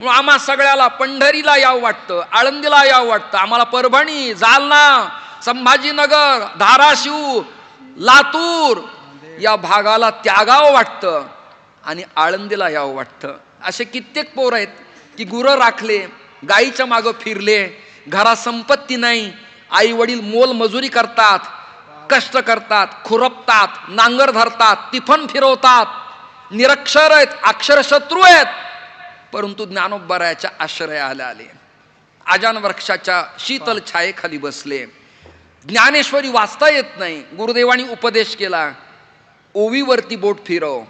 म्हणून आम्हा सगळ्याला पंढरीला यावं वाटतं, आळंदीला यावं वाटतं, आम्हाला परभणी, जालना, संभाजीनगर, धाराशिव, लातूर या भागाला त्यागावं वाटतं आणि आळंदीला यावं वाटतं. असे कित्येक पोर आहेत की गुरं राखले, गाईच्या मागं फिरले, घरात संपत्ती नाही, आई वडील मोल मजुरी करतात, कष्ट करतात, खुरपतात, नांगर धरतात, तिफन फिरवतात, निरक्षर आहेत, अक्षरशत्रू आहेत, परंतु ज्ञानोबरायाच्या आश्रयाला आले, आजान वृक्षाच्या शीतल छायेखाली बसले. ज्ञानेश्वरी वाचता येत नाही, गुरुदेवांनी उपदेश केला, ओवीवरती बोट फिरव.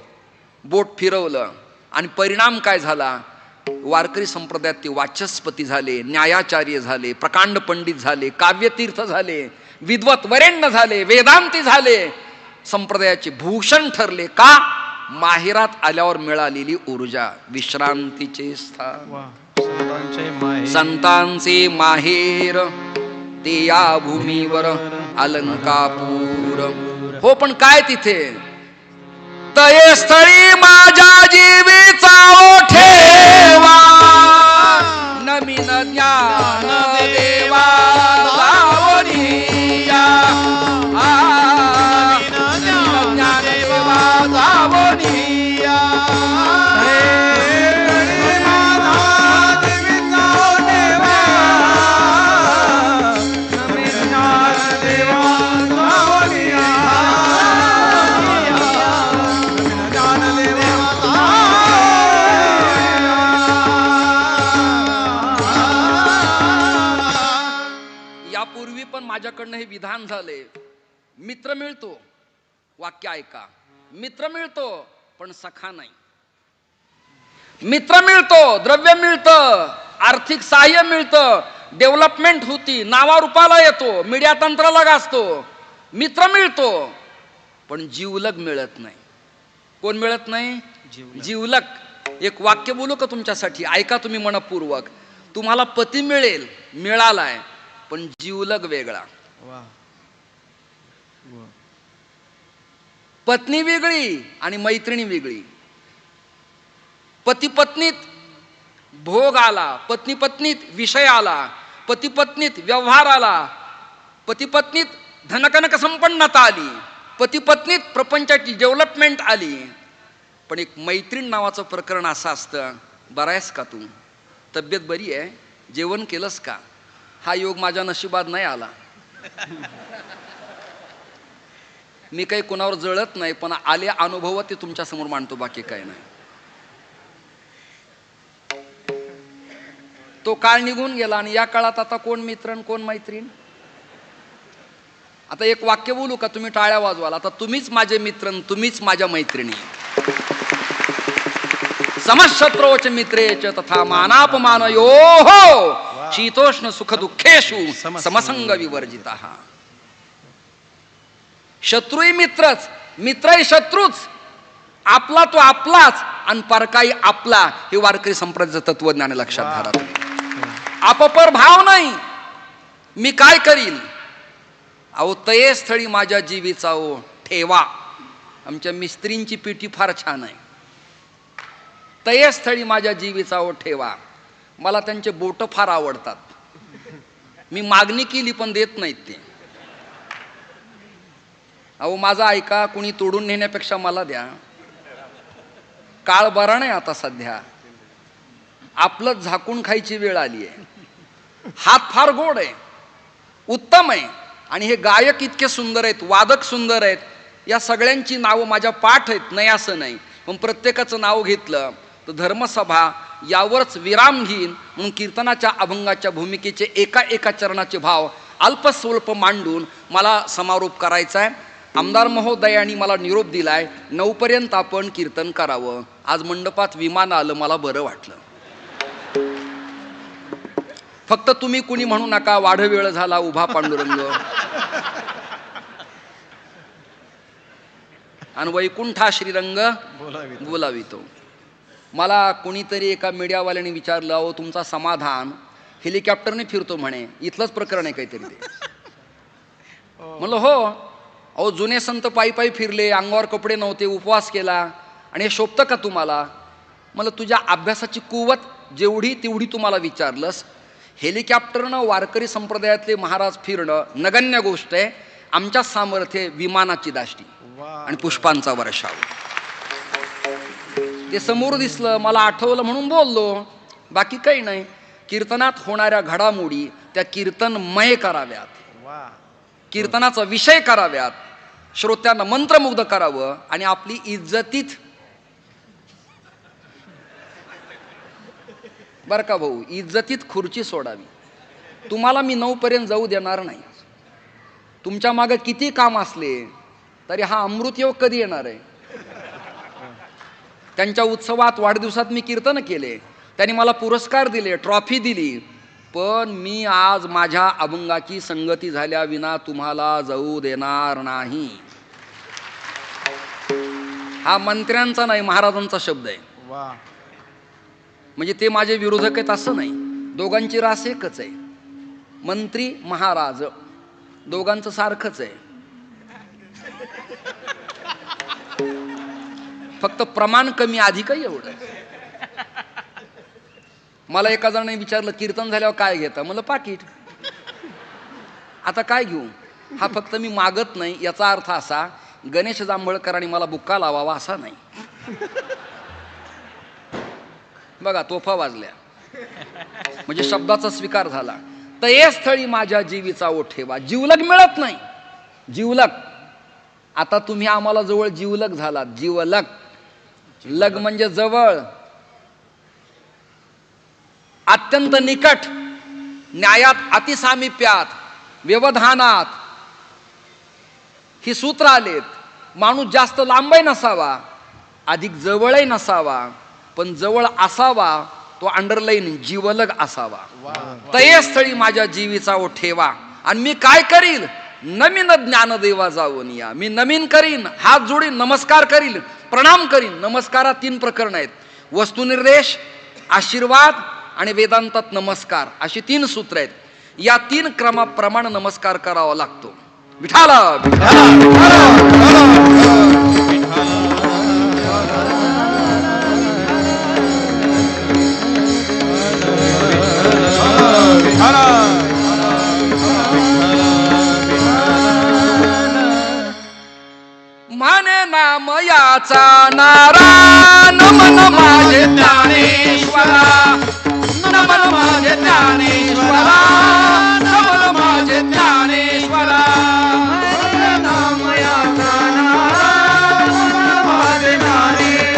बोट फिरवलं आणि परिणाम काय झाला? वारकरी संप्रदायात ते वाचस्पती झाले, न्यायाचार्य झाले, प्रकांड पंडित झाले, काव्यतीर्थ झाले, विद्वत वरेण्य झाले, वेदांती झाले, संप्रदायाचे भूषण ठरले. का? माहेरात आल्यावर मिळालेली ऊर्जा, विश्रांतीचे स्थान, संतांचे माहेर ते या भूमीवर अलंकापूर. हो, पण काय तिथे? तये स्थळी माझ्या जीवीचा ठेवा, नमीन ज्ञान देवा जावनिया, नमीन ज्ञान देवा जावनिया. माझ्याकडनं हे विधान झाले, मित्र मिळतो, वाक्य ऐका, मित्र मिळतो पण सखा नाही. मित्र मिळतो, द्रव्य मिळतं, आर्थिक सहाय्य मिळतं, डेव्हलपमेंट होती, नावारूपाला येतो, मीडिया तंत्राला गाजतो. मित्र मिळतो पण जीवलग मिळत नाही. कोण मिळत नाही? जीवलग. एक वाक्य बोलू का तुमच्यासाठी? ऐका तुम्ही मनपूर्वक. तुम्हाला पती मिळेल, मिळालाय, पण जीवलग वेगळा. पत्नी वेगळी आणि मैत्रिणी वेगळी. पती पत्नीत भोग आला, पत्नी पत्नीत विषय आला, पती पत्नीत व्यवहार आला, पती पत्नीत धनकनक संपन्नता आली, पती पत्नीत प्रपंचाची डेव्हलपमेंट आली. पण एक मैत्रीण नावाचं प्रकरण असं असतं, बरा आहेस का तू? तब्येत बरी आहे? जेवण केलंस का? हा योग माझ्या नशिबात नाही आला. मी काही कोणावर जळत नाही, पण आले अनुभव ते तुमच्या समोर मांडतो, बाकी काही नाही. तो काळ निघून गेला आणि या काळात आता कोण मित्र आणि कोण मैत्रीण? आता एक वाक्य बोलू का? तुम्ही टाळ्या वाजवाल. आता तुम्हीच माझे मित्र, तुम्हीच माझ्या मैत्रिणी. समशत्रोच मित्रेच तथा मानापमानयोः शीतोष्ण सुख दुःखेषु समसंग विवर्जितः. शत्रूही मित्रच, मित्रही शत्रूच, आपला तो आपलाच आणि परकाई आपला. हे वारकरी संप्रदायाचं तत्वज्ञान लक्षात घाला. आपपर भाव नाही. मी काय करील? अहो, तये स्थळी माझ्या जीवीचा ओ ठेवा. आमच्या मिस्त्रींची पेटी फार छान आहे. तये स्थळी माझ्या जीवीचा ओ ठेवा. मला त्यांचे बोट फार आवडतात. मी मागणी केली पण देत नाहीत ते. अहो, माझा ऐका, कुणी तोडून नेण्यापेक्षा मला द्या. काळ बरा नाही आता सध्या, आपलंच झाकून खायची वेळ आली आहे. हात फार गोड आहे, उत्तम आहे, आणि हे गायक इतके सुंदर आहेत, वादक सुंदर आहेत. या सगळ्यांची नावं माझ्या पाठ आहेत, नाही असं नाही, पण प्रत्येकाचं नाव घेतलं तर धर्मसभा यावरच विराम घेईन. म्हणून कीर्तनाच्या अभंगाच्या भूमिकेचे एका एका चरणाचे भाव अल्पस्वल्प मांडून मला समारोप करायचा आहे. आमदार महोदयांनी मला निरोप दिलाय, 9 पर्यंत आपण कीर्तन करावं. आज मंडपात विमान आलं, मला बरं वाटलं. फक्त तुम्ही कुणी म्हणू नका वाढ वेळ झाला, उभा पांडुरंग. आणि वैकुंठा श्रीरंग बोलावितो. मला कुणीतरी एका मीडियावाल्याने विचारलं, अहो तुमचा समाधान हेलिकॉप्टरने फिरतो म्हणे, इथलंच प्रकरण आहे काहीतरी ते. म्हणलं हो. अहो, जुने संत पायी पायी फिरले, अंगावर कपडे नव्हते, उपवास केला, आणि हे शोभतं का तुम्हाला? मला तुझ्या अभ्यासाची कुवत जेवढी तेवढी तुम्हाला विचारलंस. हेलिकॉप्टरनं वारकरी संप्रदायातले महाराज फिरणं नगण्य गोष्ट आहे. आमच्या सामर्थ्य विमानाची दाष्टी आणि पुष्पांचा वर्षाव. ते समोर दिसलं, मला आठवलं म्हणून बोललो, बाकी काही नाही. कीर्तनात होणाऱ्या घडामोडी त्या कीर्तनमय कराव्यात, कीर्तनाचा विषय कराव्यात, श्रोत्यांना मंत्रमुग्ध करावं आणि आपली इज्जतीत, बर का भाऊ, इज्जतीत खुर्ची सोडावी. तुम्हाला मी 9 पर्यंत जाऊ देणार नाही. तुमच्या मागे किती काम असले तरी हा अमृतयोग कधी येणार आहे? त्यांच्या उत्सवात वाढदिवसात मी कीर्तन केले, त्यांनी मला पुरस्कार दिले, ट्रॉफी दिली, पण मी आज माझ्या अभंगाची संगती झाल्या विना तुम्हाला जाऊ देणार नाही. हा मंत्र्यांचा नाही, महाराजांचा शब्द आहे. म्हणजे ते माझे विरोधक आहेत असं नाही. दोघांची रास एकच आहे. मंत्री महाराज दोघांचं सारखंच आहे, फक्त प्रमाण कमी अधिक आहे एवढं. मला एका जणाने विचारलं कीर्तन झाल्यावर काय घेता? म्हणलं पाकिट. आता काय घेऊ? हा फक्त मी मागत नाही याचा अर्थ असा गणेश जांभळकरांनी मला बुक्का लावावा असा नाही. बघा तोफा वाजल्या म्हणजे शब्दाचा स्वीकार झाला. तये स्थळी माझ्या जीवीचा ओठेवा. जीवलग मिळत नाही, जीवलग. आता तुम्ही आम्हाला जवळ जीवलग झालात. जीवलग, लग म्हणजे जवळ, अत्यंत निकट, न्यायात अतिसामिप्यात, व्यवधानात ही सूत्र आलेत. माणूस जास्त लांबही नसावा, अधिक जवळही नसावा, पण जवळ असावा तो अंडरलाईन जीवलग असावा. तये स्थळी माझ्या जीवीचा ओठेवा. आणि मी काय करील? नवीन ज्ञानदेवा जाऊन या. मी नवीन करीन, हात जोडीन, नमस्कार करील, प्रणाम करीन. नमस्कारात 3 प्रकरण आहेत: वस्तुनिर्देश, आशीर्वाद आणि वेदांतात नमस्कार, अशी 3 सूत्र आहेत. या 3 क्रमाप्रमाणे नमस्कार करावा लागतो. विठाला माने नाम याचा नारा, नमन माझे ज्ञानेश्वरा, नमन माझे ज्ञानेश्वरा, नमन माझे ज्ञानेश्वरा. नाम याचा नारा, नमन माझे ज्ञानेश्वरा,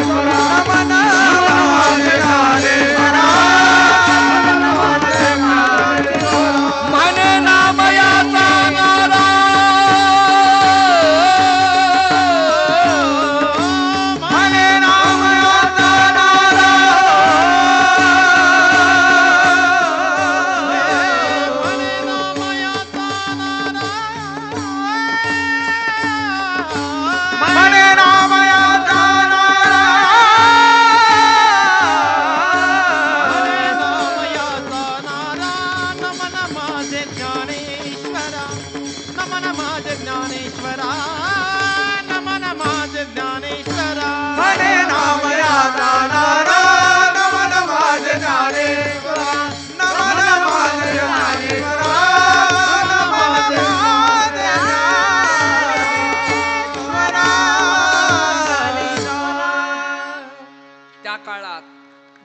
नमन माझे ज्ञानेश्वरा, माने नाम याचा नारा,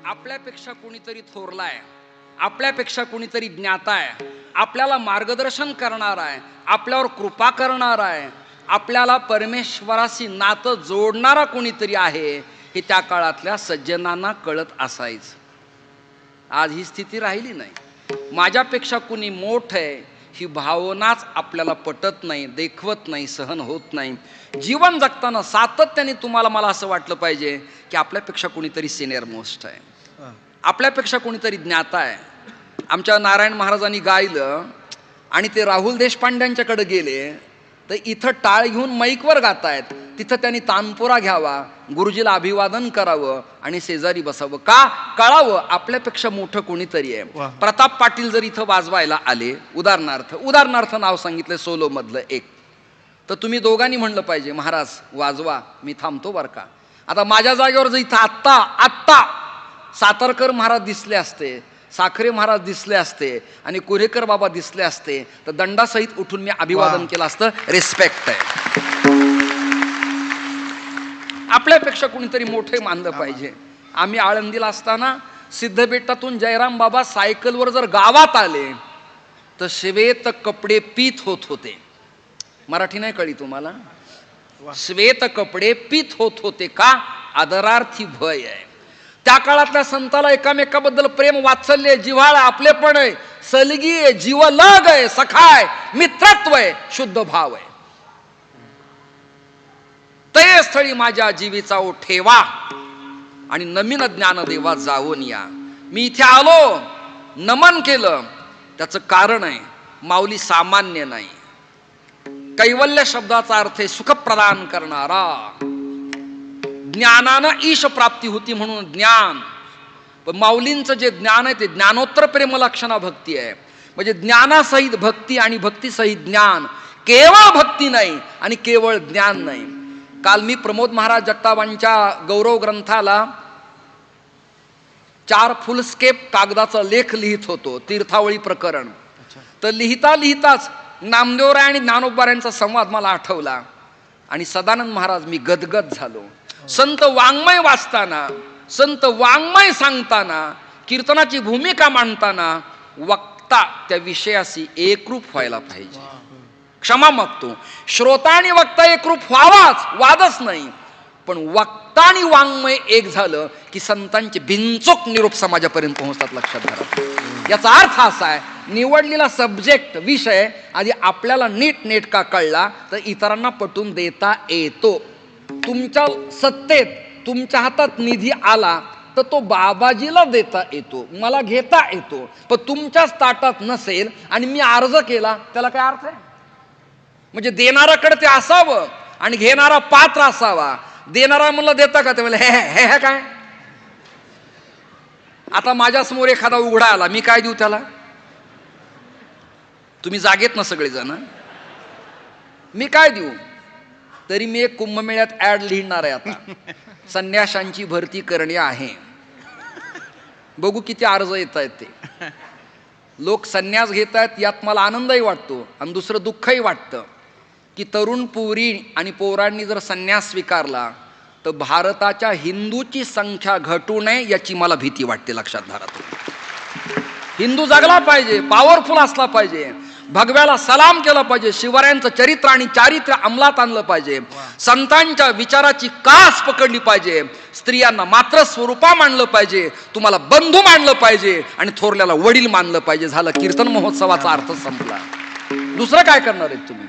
आपल्यापेक्षा कोणीतरी थोरलाय, आपल्यापेक्षा कोणीतरी ज्ञाता आहे, आपल्याला मार्गदर्शन करणार आहे, आपल्यावर कृपा करणार आहे, आपल्याला परमेश्वराशी नातं जोडणारा कोणीतरी आहे, हे त्या काळातल्या सज्जनांना कळत असायचं. आज ही स्थिती राहिली नाही. माझ्यापेक्षा कोणी मोठ आहे ही भावनाच आपल्याला पटत नाही, देखवत नाही, सहन होत नाही. जीवन जगताना सातत्याने तुम्हाला मला असं वाटलं पाहिजे की आपल्यापेक्षा कोणीतरी सिनियर मोस्ट आहे, आपल्यापेक्षा कोणीतरी ज्ञाता आहे. आमच्या नारायण महाराजांनी गायलं आणि ते राहुल देशपांड्यांच्याकडे गेले तर इथं टाळ घेऊन माईकवर गातायत, तिथं त्यांनी तानपुरा घ्यावा, गुरुजीला अभिवादन करावं आणि शेजारी बसावं. का? कळावं आपल्यापेक्षा मोठं कोणीतरी आहे. प्रताप पाटील जर इथं वाजवायला आले, उदाहरणार्थ नाव सांगितलं सोलो मधलं एक, तर तुम्ही दोघांनी म्हणलं पाहिजे महाराज वाजवा, मी थांबतो बरं का. आता माझ्या जागेवर जर इथं आत्ता सातारकर महाराज दिसले असते, साखरे महाराज दिसले असते आणि कुरेकर बाबा दिसले असते तर दंडासहित उठून मी अभिवादन केलं असतं. रिस्पेक्ट आहे. आपल्यापेक्षा कुणीतरी मोठे मानलं पाहिजे. आम्ही आळंदीला असताना सिद्धबेटातून जयराम बाबा सायकलवर जर गावात आले तर श्वेत कपडे पीत होत होते. मराठी नाही कळली तुम्हाला? श्वेत कपडे पीत होत होते का? आदरार्थी भय आहे. त्या काळातल्या संताला एकामेकाबद्दल प्रेम, वात्सल्य, जिव्हाळा, आपलेपण आहे, सलगी आहे, जीवलग आहे, सखाय, मित्रत्व आहे, शुद्ध भाव आहे. ते स्थळी माझ्या जीवीचा ओ ठेवा आणि नवीन ज्ञान देवा जाऊन या. मी इथे आलो, नमन केलं, त्याचं कारण आहे माऊली सामान्य नाही. कैवल्य शब्दाचा अर्थ आहे सुख प्रदान करणारा. ज्ञानानं ईश प्राप्ती होती म्हणून ज्ञान. पण माऊलींचं जे ज्ञान आहे ते ज्ञानोत्तर प्रेम लक्षणा भक्ती आहे. म्हणजे ज्ञानासहित भक्ती आणि भक्तीसहित ज्ञान. केवळ भक्ती नाही आणि केवळ ज्ञान नाही. काल मी प्रमोद महाराज जगतापांच्या गौरव ग्रंथाला 4 फुलस्केप कागदाचा लेख लिहित होतो, तीर्थावळी प्रकरण. तर लिहिता लिहिताच नामदेवराय आणि ज्ञानोबारायांचा संवाद मला आठवला आणि सदानंद महाराज मी गदगद झालो. संत वाङ्मय वाचताना, संत वाङ्मय सांगताना, कीर्तनाची भूमिका मांडताना वक्ता त्या विषयाशी एकरूप व्हायला पाहिजे. क्षमा मागतो, श्रोता आणि वक्ता एकरूप व्हावाच, वादच नाही. पण वक्ता आणि वाङ्मय एक झालं की संतांचे बिनचूक निरूप समाजापर्यंत पोहोचतात. लक्षात धरा. याचा अर्थ असा आहे निवडलेला सब्जेक्ट, विषय आधी आपल्याला नीट नेटका कळला तर इतरांना पटवून देता येतो. तुमच्या सत्तेत तुमच्या हातात निधी आला तर तो बाबाजीला देता येतो, मला घेता येतो. पण तुमच्याच ताटात नसेल आणि मी अर्ज केला त्याला काय अर्थ आहे? म्हणजे देणाऱ्याकडे ते असावं आणि घेणारा पात्र असावा. देणारा म्हणलं देता का? ते म्हणलं हे हे काय. आता माझ्या समोर एखादा उघडा आला, मी काय देऊ त्याला? तुम्ही जागेत ना सगळेजण, मी काय देऊ? तरी मी एक कुंभमेळ्यात ऍड लिहिणार आहे आता. संन्याशांची भरती करणे आहे. बघू किती अर्ज येत आहेत ते. लोक संन्यास घेत आहेत यात मला आनंदही वाटतो आणि दुसरं दुःखही वाटतं की तरुण पोरी आणि पोरांनी जर संन्यास स्वीकारला तर भारताच्या हिंदूची संख्या घटू नये याची मला भीती वाटते. लक्षात धरा. हिंदू जगला पाहिजे, पॉवरफुल असला पाहिजे, भगव्याला सलाम केला पाहिजे, शिवरायांचं चरित्र आणि चारित्र्य अंमलात आणलं पाहिजे, संतांच्या विचाराची कास पकडली पाहिजे, स्त्रियांना मात्र स्वरूपा मानलं पाहिजे, तुम्हाला बंधू मानलं पाहिजे आणि थोरल्याला वडील मानलं पाहिजे. झालं, कीर्तन महोत्सवाचा अर्थ संपला. दुसरं काय करणार आहेत तुम्ही?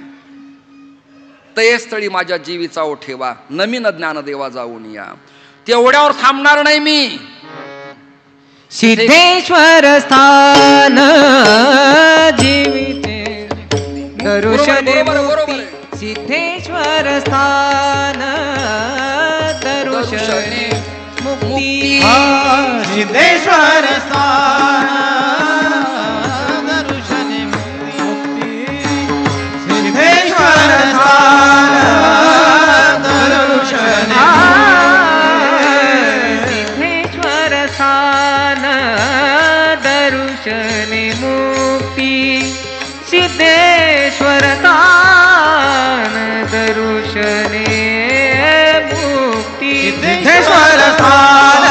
तये स्थळी माझ्या जीवीचा ओ ठेवा, नवीन ज्ञान देवा जाऊन या. तेवढ्यावर थांबणार नाही मी. सिद्धेश्वर स्थान जीविते दर्शने मुक्ती. सिद्धेश्वर स्थान दर्शने मुक्ती. सिद्धेश्वर स्थान दर्शने मुक्ती. सिद्धेश्वर स्थान दर्शने सिद्धेश्वर स्थान दर्शने मुक्ती. सिद्धेश्वर स्थान दर्शने मुक्ती. सिद्धेश्वर स्थान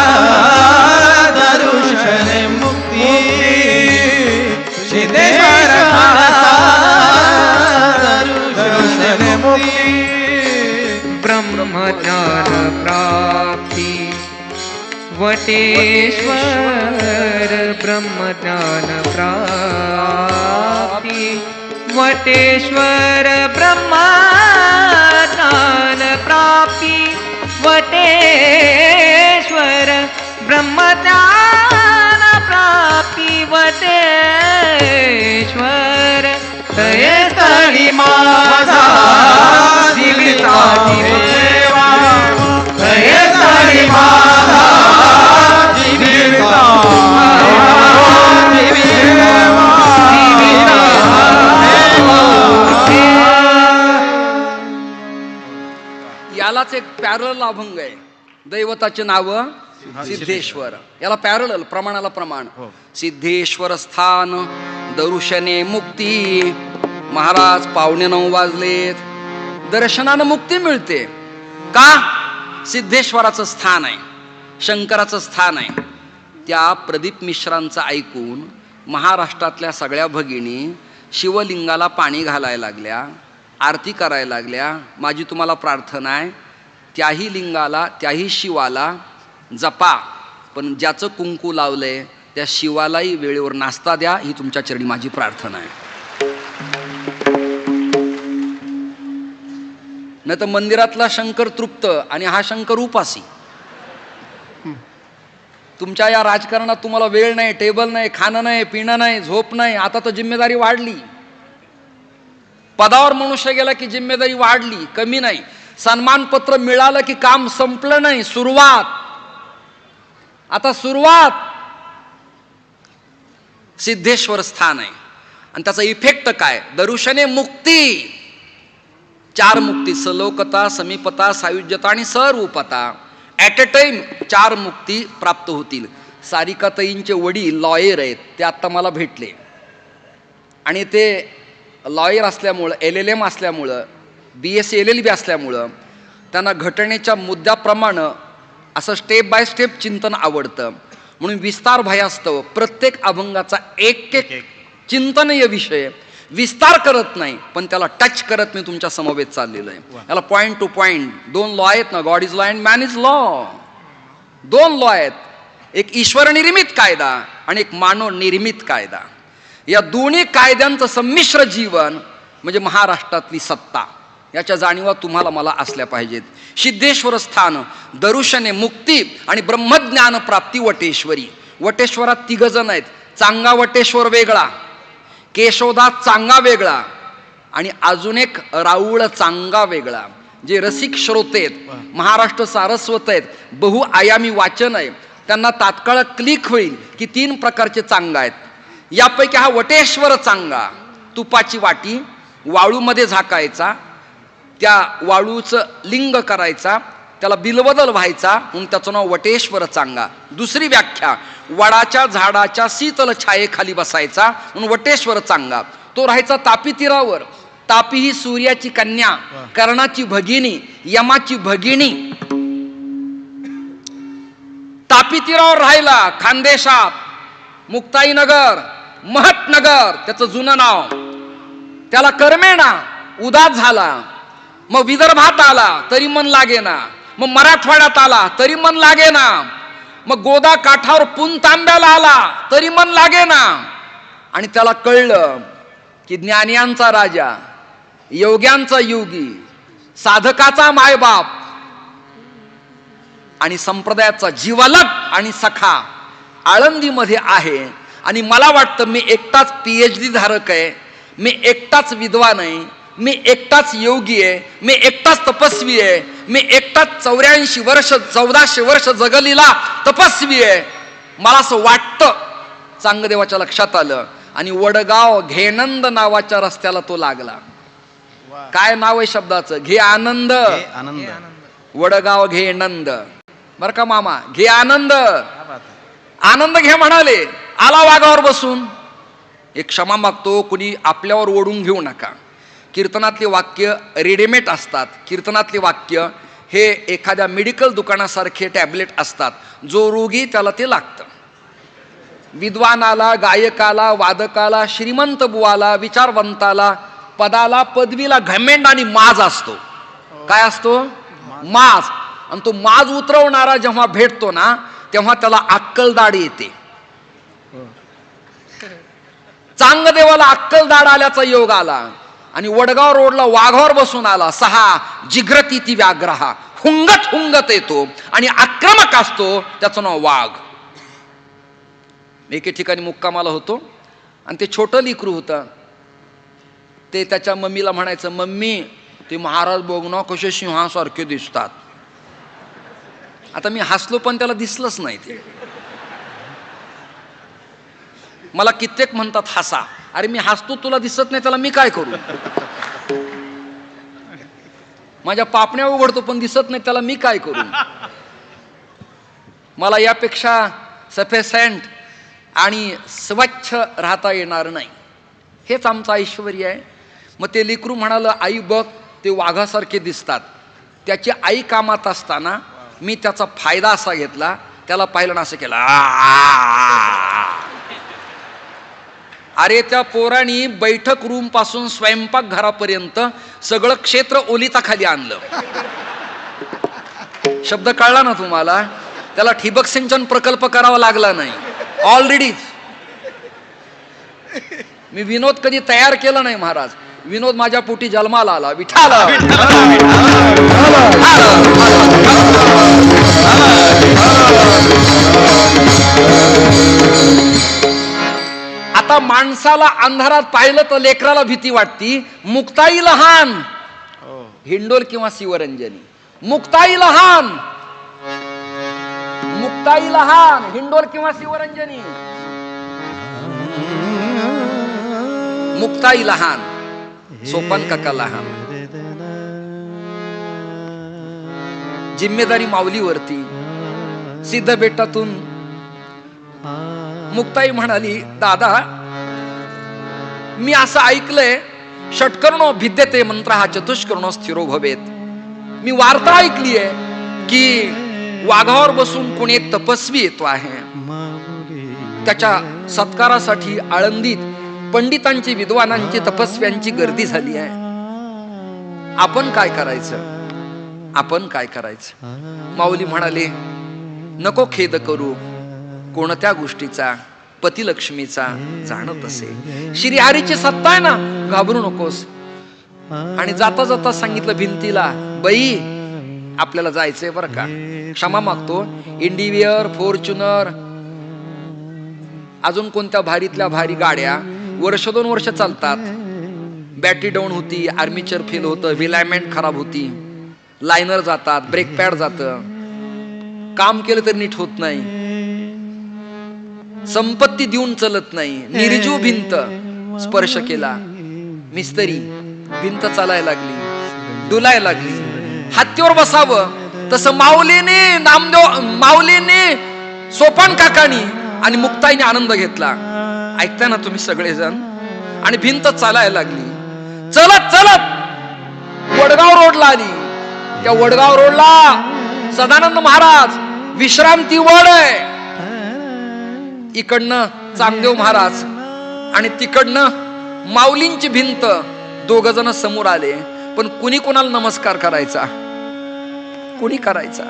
दर्शने मुक्ती. सिद्धेश्वर स्थान दर्शने मुक्ती. ब्रह्मज्ञान प्राप्ती वटेश्वर. ब्रह्मज्ञान प्राप्ती वटेश्वर. ब्रह्मज्ञान प्राप्ती वटेश्वर. ब्रह्मज्ञान प्राप्ती वटेश्वर. तये स्थळी माझा जीविता देवा. तये स्थळी माझा जीविता यालाच एक पॅरल अभंग आहे. दैवताचे नाव सिद्धेश्वर. याला पॅरल, प्रमाणाला प्रमाण. हो. सिद्धेश्वर स्थान दर्शने मुक्ती. महाराज 8:45 वाजलेत. दर्शनानं मुक्ती मिळते का? सिद्धेश्वराचं स्थान आहे, शंकराचं स्थान आहे. त्या प्रदीप मिश्रांचं ऐकून महाराष्ट्रातल्या सगळ्या भगिनी शिवलिंगाला पाणी घालायला लागल्या, आरती करायला लागल्या. माझी तुम्हाला प्रार्थना आहे, त्याही लिंगाला, त्याही शिवाला जपा, पण ज्याचं कुंकू लावलंय त्या शिवालाही वेळेवर नाश्ता द्या, ही तुमच्या चरणी माझी प्रार्थना आहे. नाही तर मंदिरातला शंकर तृप्त आणि हा शंकर उपासी. तुमच्या या राजकारणात तुम्हाला वेळ नाही, टेबल नाही, खाणं नाही, पिणं नाही, झोप नाही. आता तर जिम्मेदारी वाढली. पदावर मनुष्य गेला की जिम्मेदारी वाढली, कमी नाही. सन्मानपत्र मिळालं की काम संपलं नाही, सुरुवात. आता सुरुवात. सिद्धेश्वर स्थान आहे आणि त्याचा इफेक्ट काय? दर्शने मुक्ती. 4 मुक्ती, सलोकता, समीपता, सायुज्यता आणि सर्वपता. ॲट अ टाइम 4 मुक्ती प्राप्त होतील. सारिकाताईंचे वडील लॉयर आहेत, ते आत्ता मला भेटले आणि ते लॉयर असल्यामुळं, LLM असल्यामुळं, BSc LLB असल्यामुळं त्यांना घटनेच्या मुद्द्याप्रमाणे असं स्टेप बाय स्टेप चिंतन आवडतं. म्हणून विस्तार भयास्तव प्रत्येक अभंगाचा एक एक चिंतनीय विषय विस्तार करत नाही, पण त्याला टच करत मी तुमच्या समवेत चाललेलो आहे. याला पॉइंट टू पॉइंट 2 लॉ आहेत ना, God is law and man is law. 2 law आहेत, एक ईश्वर निर्मित कायदा आणि एक मानव निर्मित कायदा. या दोन्ही कायद्यांचं संमिश्र जीवन म्हणजे महाराष्ट्रातली सत्ता. याच्या जाणीवा तुम्हाला मला असल्या पाहिजेत. सिद्धेश्वर स्थान दर्शने मुक्ती आणि ब्रह्मज्ञान प्राप्ती वटेश्वरी. वटेश्वरात 3 जण आहेत. चांगा वटेश्वर वेगळा, केशवदास चांगा वेगळा आणि अजून एक राऊळ चांगा वेगळा. जे रसिक श्रोते आहेत, महाराष्ट्र सारस्वत आहेत, बहुआयामी वाचन आहे, त्यांना तात्काळ क्लिक होईल की 3 प्रकारचे चांगा आहेत. यापैकी हा वटेश्वर चांगा, तुपाची वाटी वाळूमध्ये झाकायचा, त्या वाळूचं लिंग करायचा, त्याला बिलबदल व्हायचा, म्हणून त्याचं नाव वटेश्वर चांगा. दुसरी व्याख्या, वडाच्या झाडाच्या शीतल छायेखाली बसायचा म्हणून वटेश्वर चांगा. तो राहायचा तापी तीरावर. तापी ही सूर्याची कन्या, कर्णाची भगिनी, यमाची भगिनी. तापी तीरावर राहिला. खानदेशात मुक्ताईनगर, महतनगर त्याचं जुनं नाव. त्याला करमेना, उदास झाला. मग विदर्भात आला तरी मन लागेना, मग मराठवाड्यात आला तरी मन लागेना, मग गोदा काठावर पुनतांब्याला आला तरी मन लागेना. आणि त्याला कळलं की ज्ञानियांचा राजा, योग्यांचा योगी, साधकाचा मायबाप आणि संप्रदायाचा जीवलग आणि सखा आळंदीमध्ये आहे. आणि मला वाटतं मी एकटाच PhD धारक आहे, मी एकटाच विद्वान आहे, मी एकटाच योगी आहे, मी एकटाच तपस्वी आहे, मी एकटाच 84 वर्ष 1400 वर्ष जगलेला तपस्वी आहे. मला असं वाटतं. चांगदेवाच्या लक्षात आलं आणि वडगाव घेनंद नावाच्या रस्त्याला तो लागला. काय नाव आहे शब्दाचं? घे आनंद. आनंद. वडगाव घे नंद. बर का मामा, घे आनंद. आनंद घे म्हणाले. आला वाघावर बसून. एक क्षमा मागतो, कुणी आपल्यावर ओढून घेऊ नका. कीर्तनातली वाक्य रेडीमेड असतात. कीर्तनातली वाक्य हे एखाद्या मेडिकल दुकानासारखे टॅबलेट असतात. जो रोगी त्याला ते लागतं. विद्वानाला, गायकाला, वादकाला, श्रीमंत बुवाला, विचारवंताला, पदाला, पदवीला घमेंड आणि माज असतो. काय असतो? माज. आणि तो माज उतरवणारा जेव्हा भेटतो ना, तेव्हा त्याला अक्कलदाड येते. चांगदेवाला अक्कलदाड आल्याचा योग आला आणि वडगाव रोडला वाघावर बसून आला. 6 जिग्रती व्याग्रहा. हुंगत हुंगत येतो आणि आक्रमक असतो, त्याचं नाव वाघ. एके ठिकाणी मुक्कामाला होतो आणि ते छोटं लेकरू होतं. ते त्याच्या मम्मीला म्हणायचं, मम्मी ते महाराज बघ ना कसे सिंहासारखे दिसतात. आता मी हसलो पण त्याला दिसलंच नाही ते. मला कित्येक म्हणतात हसा. अरे मी हसतो, तुला दिसत नाही, त्याला मी काय करू? माझ्या पापण्या उघडतो पण दिसत नाही, त्याला मी काय करू? मला यापेक्षा सफिशियंट आणि स्वच्छ राहता येणार नाही. हेच आमचं ऐश्वर्य आहे. मग ते लेकरू म्हणालं, आई बघ ते वाघासारखे दिसतात. त्याची आई कामात असताना मी त्याचा फायदा असा घेतला, त्याला पाहिलं ना असं केलं, अरे त्या पोरांनी बैठक रूम पासून स्वयंपाक घरापर्यंत सगळं क्षेत्र ओलिता खाली आणलं. शब्द कळला ना तुम्हाला? त्याला ठिबक सिंचन प्रकल्प करावा लागला नाही. ऑलरेडी मी विनोद कधी तयार केला नाही महाराज. विनोद माझ्या पोटी जन्माला आला. विठाल आता माणसाला अंधारात पाहिलं तर लेकराला भीती वाटती. मुक्ताई लहान, हिंडोल किंवा शिवरंजनी. मुक्ताई लहान, मुक्ताई लहान, हिंडोल किंवा शिवरंजनी. मुक्ताई लहान, सोपान काका लहान. जिम्मेदारी माऊलीवरती. सिद्ध बेटातून मुक्ताई म्हणाली, दादा मी असं ऐकलंय, षटकर्णो भिद्यते मंत्र हा चतुष्कर्णो स्थिरो भवेत. मी वार्ता ऐकली आहे की वाघावर बसून कोणी एक तपस्वी येतो आहे. त्याच्या सत्कारासाठी आळंदीत पंडितांची, विद्वानांची, तपस्व्यांची गर्दी झाली आहे. आपण काय करायचं? आपण काय करायचं? माऊली म्हणाले, नको खेद करू. कोणत्या गोष्टीचा? पतिलक्ष्मीचा. जाणत असे श्रीहरीची सत्ता आहे ना, घाबरू नकोस. आणि जाता जाता सांगितलं भिंतीला, बाई आपल्याला जायचंय बरं का, क्षमा मागतो. इंडिवियर, फॉर्च्युनर, अजून कोणत्या भारीतल्या भारी गाड्या वर्ष 2 वर्ष चालतात. बॅटरी डाऊन होती, आर्मीचर फेल होतं, विलायमेंट खराब होती, लायनर जातात, ब्रेक पॅड जातं, काम केलं तर नीट होत नाही, संपत्ती देऊन चलत नाही. निर्जीव भिंत स्पर्श केला, मिस्त्री भिंत चालायला लागली, डुलायला लागली. हत्तीवर बसावं तसं माऊलीने, नामदेव माऊलीने, सोपान काकानी आणि मुक्ताईने आनंद घेतला. ऐकता ना तुम्ही सगळेजण? आणि भिंत चालायला लागली. चलत चलत वडगाव रोडला आली. त्या वडगाव रोडला सदानंद महाराज विश्रांती वड आहे. इकडनं चांगदेव महाराज आणि तिकडनं माऊलींची भिंत. 2 जण समोर आले, पण कुणी कोणाला नमस्कार करायचा? कुणी करायचा?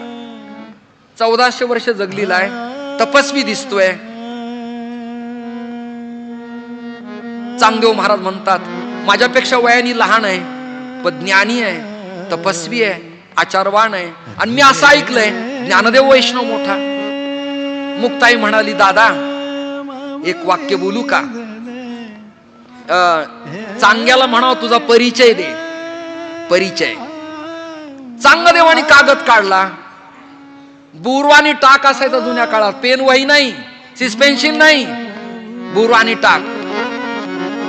1400 वर्ष जगलेला आहे, तपस्वी दिसतोय. चांगदेव महाराज म्हणतात, माझ्यापेक्षा वयाने लहान आहे, पण ज्ञानी आहे, तपस्वी आहे, आचारवान आहे, आणि मी असं ऐकलंय ज्ञानदेव वैष्णव मोठा. मुक्ताई म्हणाली, दादा एक वाक्य बोलू का? चांग्याला म्हणावं तुझा परिचय दे. परिचय. चांगदेवानी कागद काढला. बुरवानी टाक असायचा जुन्या काळात. पेन वही नाही, सस्पेन्शन नाही, बुरवानी टाक.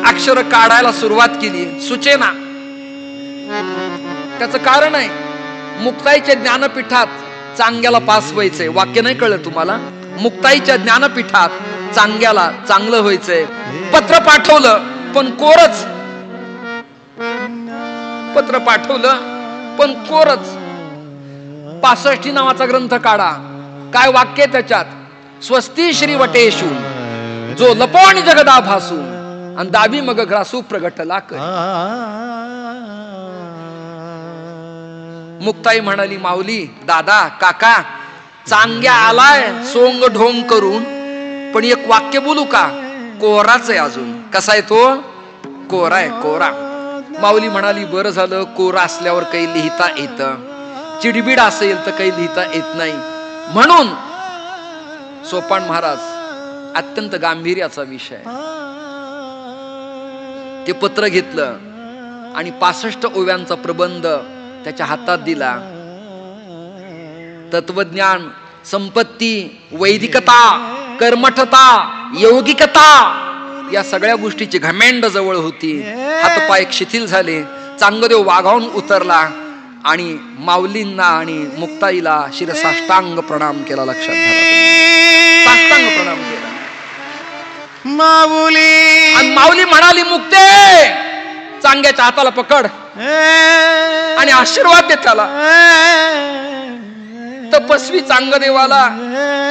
अक्षर काढायला सुरुवात केली, सुचेना. त्याचं कारण आहे, मुक्ताईच्या ज्ञानपीठात चांग्याला पास व्हायचंय. वाक्य नाही कळलं तुम्हाला? मुक्ताईच्या ज्ञानपीठात चांग्याला चांगलं व्हायचंय. पत्र पाठवलं पण कोरच. पत्र पाठवलं पण कोरच. 65 नावाचा ग्रंथ काढा. काय वाक्य त्याच्यात? स्वस्ती श्री वटेशू जो लपवणी जगदा भासू आणि दाबी मग ग्रासू प्रगटला कर. मुक्ताई म्हणाली, माऊली, दादा, काका, चांग्या आलाय सोंग ढोंग करून, पण एक वाक्य बोलू का? कोराच आहे अजून. कसा आहे तो? कोरा आहे, कोरा. माऊली म्हणाली, बरं झालं, कोरा असल्यावर काही लिहिता येतं, चिडबिड असेल तर काही लिहिता येत नाही. म्हणून सोपान महाराज, अत्यंत गांभीर्याचा विषय, ते पत्र घेतलं आणि 65 ओव्यांचा प्रबंध त्याच्या हातात दिला. तत्वज्ञान, संपत्ती, वैदिकता, कर्मठता, यौगिकता, या सगळ्या गोष्टीची घमेंड जवळ होती. हातपाय शिथिल झाले. चांगदेव वाघावून उतरला आणि माऊलींना आणि मुक्ताईला शिरसाष्टांग प्रणाम केला. लक्षात घ्या, साष्टांग प्रणाम केला. माऊली आणि माऊली म्हणाली, मुक्ते चांग्याच्या हाताला पकड आणि आशीर्वाद दे त्याला. तपस्वी चांगदेवाला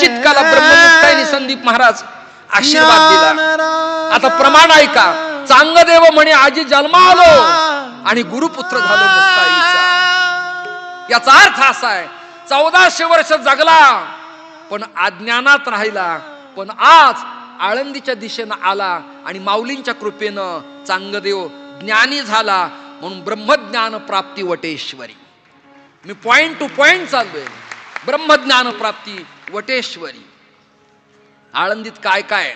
चित्काला ब्रह्ममुक्ताईनी संदीप महाराज आशीर्वाद दिला. आता प्रमाण ऐका. चांगदेव म्हणे आजी जन्मा आलो आणि गुरुपुत्र झालो मुक्ताईचा. याचा अर्थ असा आहे, 1400 वर्ष जगला पण अज्ञानात राहिला, पण आज आळंदीच्या दिशेनं आला आणि माऊलींच्या कृपेनं चांगदेव ज्ञानी झाला. म्हणून ब्रह्मज्ञान प्राप्ती वटेश्वरी. मी पॉइंट टू पॉइंट चाललोय. ब्रह्मज्ञान प्राप्ती वटेश्वरी. आळंदीत काय काय?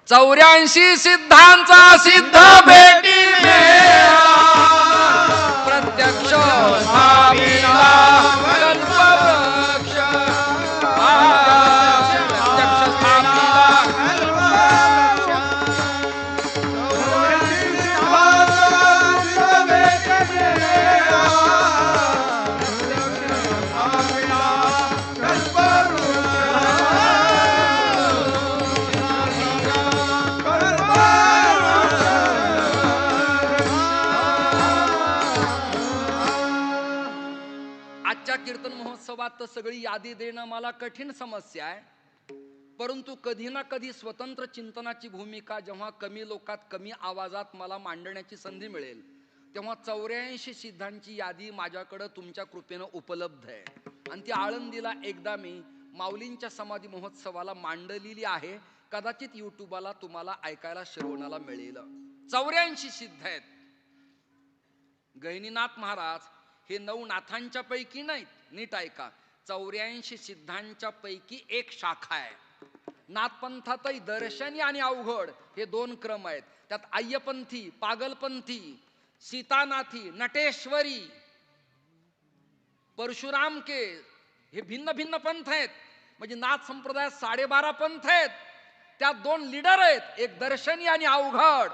84 सिद्धांचा सिद्ध भेटी प्रत्यक्ष स्थापिला कल्पवृक्ष. प्रत्यक्ष स्थापिला कीर्तन महोत्सवात तर सगळी यादी देणं मला कठीण समस्या आहे. परंतु कधी ना कधी स्वतंत्र चिंतनाची भूमिका जेव्हा कमी लोकात कमी आवाजात मला मांडण्याची संधी मिळेल, तेव्हा 84 सिद्धांची यादी माझ्याकडे तुमच्या कृपेनं उपलब्ध आहे. आणि ती आळंदीला एकदा मी माऊलींच्या समाधी महोत्सवाला मांडलेली आहे. कदाचित युट्यूबला तुम्हाला ऐकायला श्रवणाला मिळेल. 84 सिद्ध आहेत. गहिनीनाथ महाराज हे 9 नाथांच्या पैकी नाहीत. नीट ऐका. 84 सिद्धांच्या पैकी एक शाखा आहे. नाथपंथातही दर्शनी आणि अवघड हे 2 क्रम आहेत. त्यात अय्यपंथी, पागलपंथी, सीतानाथी, नटेश्वरी, परशुराम के हे भिन्न भिन्न पंथ आहेत. म्हणजे नाथ संप्रदायात 12.5 पंथ आहेत. त्यात 2 लीडर आहेत, एक दर्शनी आणि अवघड.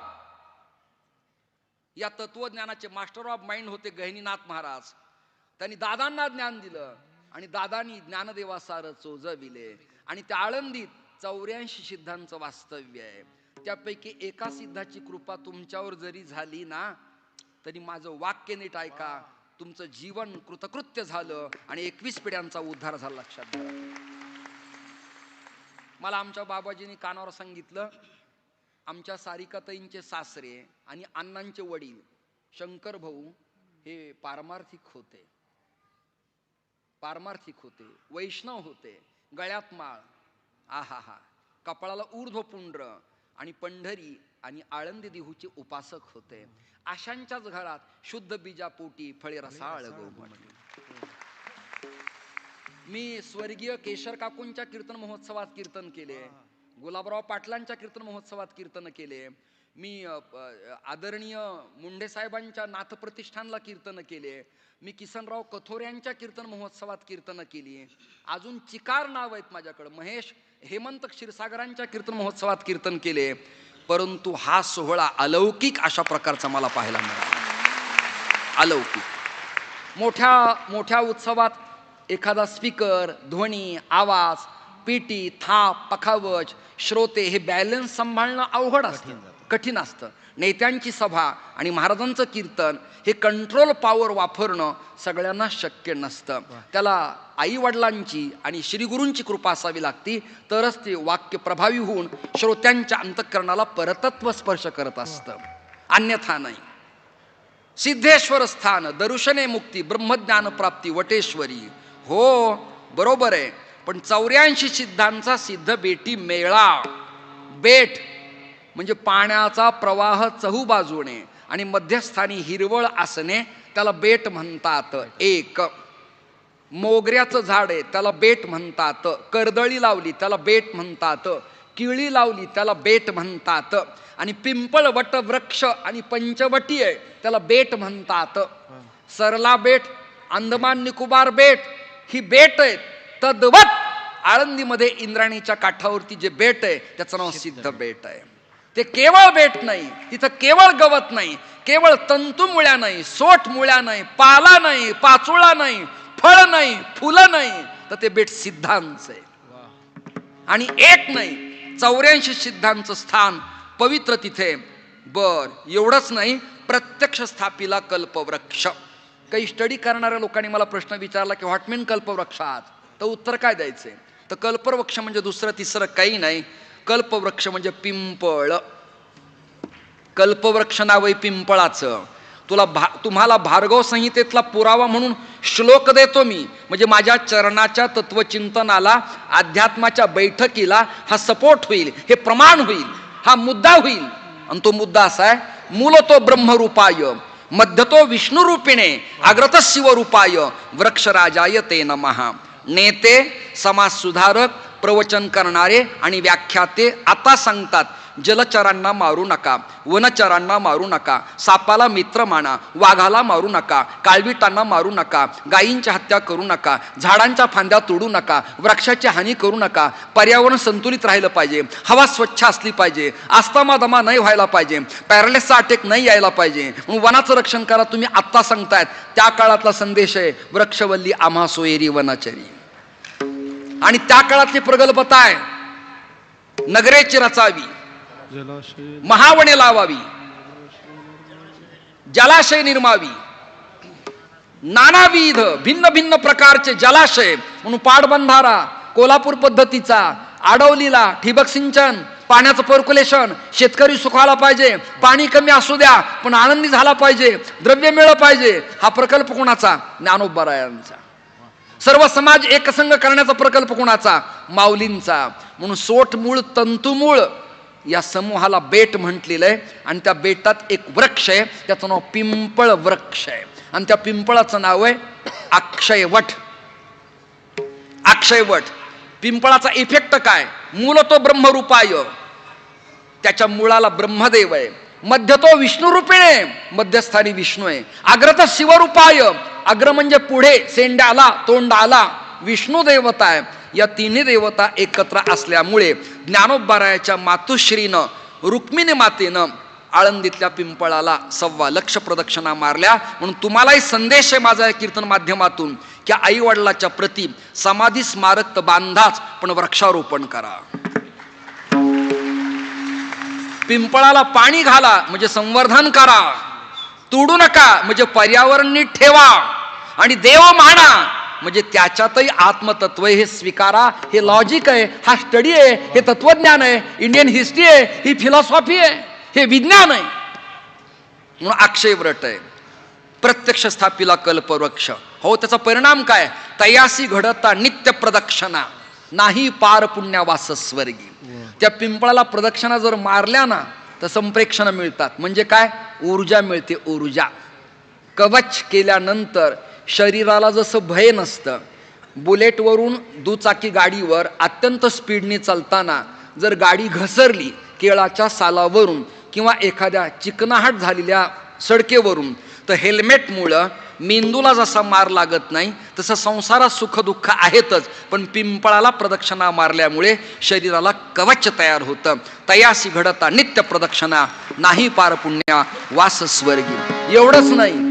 या तत्वज्ञानाचे मास्टर ऑफ माइंड होते गहिनीनाथ महाराज. त्यांनी दादांना ज्ञान दिलं आणि दादांनी ज्ञानदेवासार चोजविले. आणि त्या आळंदीत 84 सिद्धांचं वास्तव्य आहे. त्यापैकी एका सिद्धाची कृपा तुमच्यावर जरी झाली ना, तरी माझं वाक्य नीट ऐका, तुमचं जीवन कृतकृत्य झालं आणि 21 पिढ्यांचा उद्धार झाला. लक्षात घ्या. मला आमच्या बाबाजींनी कानावर सांगितलं, आमच्या सारिकाताईंचे सासरे आणि अण्णांचे वडील शंकर भाऊ हे पारमार्थिक होते. वैष्णव होते. गळ्यात माळ, आहा, कपाळाला ऊर्ध्वपुंड्र आणि पंढरी आणि आळंदी देहूचे उपासक होते. अशांच्याच घरात शुद्ध बीजापोटी फळे रसाळ गोमटली. मी स्वर्गीय केशर काकूंच्या कीर्तन महोत्सवात कीर्तन केले. गुलाबराव पाटलांच्या कीर्तन महोत्सवात कीर्तन केले. मी आदरणीय मुंडे साहेबांच्या नाथ प्रतिष्ठानला कीर्तन केले. मी किसनराव कथोऱ्यांच्या कीर्तन महोत्सवात कीर्तन केली. अजून चिकार नाव आहेत माझ्याकडे. महेश हेमंत क्षीरसागरांच्या कीर्तन महोत्सवात कीर्तन केले. परंतु हा सोहळा अलौकिक अशा प्रकारचा मला पाहायला मिळाला. अलौकिक. मोठ्या मोठ्या उत्सवात एखादा स्पीकर, ध्वनी, आवाज, पीटी, थाप, पखावज, श्रोते हे बॅलन्स सांभाळणं अवघड असतं, कठीण असतं. नेत्यांची सभा आणि महाराजांचं कीर्तन हे कंट्रोल पॉवर वापरणं सगळ्यांना शक्य नसतं. त्याला आई वडिलांची आणि श्रीगुरूंची कृपा असावी लागती, तरच ते वाक्य प्रभावी होऊन श्रोत्यांच्या अंतःकरणाला परतत्व स्पर्श करत असतं, अन्यथा नाही. सिद्धेश्वर स्थान दर्शने मुक्ती ब्रह्मज्ञान प्राप्ती वटेश्वरी. हो बरोबर आहे. पण 84 सिद्धांचा सिद्ध बेटी मेळा. बेट म्हणजे पाण्याचा प्रवाह चहूबाजूने आणि मध्यस्थानी हिरवळ असणे, त्याला बेट म्हणतात. एक मोगऱ्याचं झाड आहे त्याला बेट म्हणतात. कर्दळी लावली त्याला बेट म्हणतात. किळी लावली त्याला बेट म्हणतात. आणि पिंपळ वट वृक्ष आणि पंचवटी आहे त्याला बेट म्हणतात. सरला बेट, अंदमान निकोबार बेट ही बेट आहेत. तद्वत आळंदीमध्ये इंद्राणीच्या काठावरती जे बेट आहे त्याचं नाव सिद्ध बेट आहे. ते केवळ बेट नाही, तिथं केवळ गवत नाही, केवळ तंतुमुळ्या नाही, सोट मुळ्या नाही, पाला नाही, पाचोळा नाही, फळ नाही, फुलं नाही, तर ते बेट सिद्धांचं आहे. आणि एक नाही 84 सिद्धांचं स्थान पवित्र तिथे. बर एवढंच नाही, प्रत्यक्ष स्थापिला कल्पवृक्ष. काही स्टडी करणाऱ्या लोकांनी मला प्रश्न विचारला की व्हॉट मीन कल्पवृक्षात, तर उत्तर काय द्यायचंय? तर कल्पवृक्ष म्हणजे दुसरं तिसरं काही नाही, कल्पवृक्ष म्हणजे पिंपळ. कल्पवृक्ष नाव आहे पिंपळाचं. तुम्हाला भार्गव संहितेतला पुरावा म्हणून श्लोक देतो मी, म्हणजे माझ्या चरणाच्या तत्वचिंतनाला, अध्यात्माच्या बैठकीला हा सपोर्ट होईल, हे प्रमाण होईल, हा मुद्दा होईल. आणि तो मुद्दा असा आहे, मूलतो ब्रह्मरूपाय, मध्यतो विष्णुरूपिणे, अग्रत शिवरूपाय, वृक्षराजाय ते नमः. नेते, समाज सुधारक, प्रवचन करणारे आणि व्याख्याते आता सांगतात, जलचरांना मारू नका, वनचरांना मारू नका, सापाला मित्र माना, वाघाला मारू नका, काळविटांना मारू नका, गायींची हत्या करू नका, झाडांच्या फांद्या तोडू नका, वृक्षाची हानी करू नका, पर्यावरण संतुलित राहिलं पाहिजे, हवा स्वच्छ असली पाहिजे, आस्थमा दमा नाही व्हायला पाहिजे, पॅरालिसचा अटॅक नाही यायला पाहिजे, म्हणून वनाचं रक्षण करा. तुम्ही आत्ता सांगतायत, त्या काळातला संदेश आहे, वृक्षवल्ली आम्हा सोयरी वनचरी. आणि त्या काळातली प्रगल्भता आहे, नगरेची रचावी, महावने लावावी, जलाशय निर्मावी, नानाविध भिन्न भिन्न प्रकारचे जलाशय, म्हणून पाटबंधारा कोल्हापूर पद्धतीचा, आडवलीला ठिबक सिंचन, पाण्याचं पर्क्युलेशन, शेतकरी सुखाला पाहिजे, पाणी कमी असू द्या पण आनंदी झाला पाहिजे, द्रव्य मिळलं पाहिजे. हा प्रकल्प कोणाचा? ज्ञानोबारायांचा. सर्व समाज एकसंग करण्याचा प्रकल्प कोणाचा? माऊलींचा. म्हणून सोट मूळ तंतुमूळ या समूहाला बेट म्हटलेलं आहे. आणि त्या बेटात एक वृक्ष आहे, त्याचं नाव पिंपळ वृक्ष आहे. आणि त्या पिंपळाचं नाव आहे अक्षयवट. अक्षयवट. पिंपळाचा इफेक्ट काय? मूलतो ब्रह्मरूपाय, त्याच्या मुळाला ब्रह्मदेव आहे, मध्यतो विष्णुरूपिणे, मध्यस्थानी विष्णू आहे, अग्रत शिवरूपाय, अग्र म्हणजे पुढे, सेंड्याला तोंडाला विष्णू देवता आहे. या तिन्ही देवता एकत्र असल्यामुळे ज्ञानोबारायाच्या मातुश्रीनं, रुक्मिणी मातेनं आळंदीतल्या पिंपळाला 1.25 लाख प्रदक्षिणा मारल्या. म्हणून तुम्हालाही संदेश आहे माझा या कीर्तन माध्यमातून की आई वडिलाच्या प्रती समाधी स्मारक तर बांधाच, पण वृक्षारोपण करा. पिंपळाला पाणी घाला म्हणजे संवर्धन करा, तोडू नका म्हणजे पर्यावरण नीट ठेवा, आणि देव माना म्हणजे त्याच्यातही आत्मतत्व हे स्वीकारा. हे लॉजिक आहे, हा स्टडी आहे, हे तत्वज्ञान आहे, इंडियन हिस्ट्री आहे, ही फिलॉसॉफी आहे, हे विज्ञान आहे. म्हणून अक्षयव्रत आहे, प्रत्यक्ष स्थापिला कल्पवृक्ष. हो, त्याचा परिणाम काय? तयासी घडता नित्य प्रदक्षिणा, नाही पार पुण्यावास स्वर्गी. त्या पिंपळाला प्रदक्षिणा जर मारल्या ना तर संप्रेक्षण मिळतात. म्हणजे काय? ऊर्जा मिळते, ऊर्जा. कवच केल्यानंतर शरीराला जसं भय नसतं, बुलेटवरून दुचाकी गाडीवर अत्यंत स्पीडने चालताना जर गाडी घसरली केळाच्या सालावरून किंवा एखाद्या चिकनाहट झालेल्या सडकेवरून, तर हेल्मेटमुळं मेंदूला जसा मार लागत नाही तसं संसारात सुख दुःख आहेतच, पण पिंपळाला प्रदक्षिणा मारल्यामुळे शरीराला कवच तयार होतं. तयासी घडता नित्य प्रदक्षिणा, नाही पार पुण्या वास स्वर्गी. एवढंच नाही,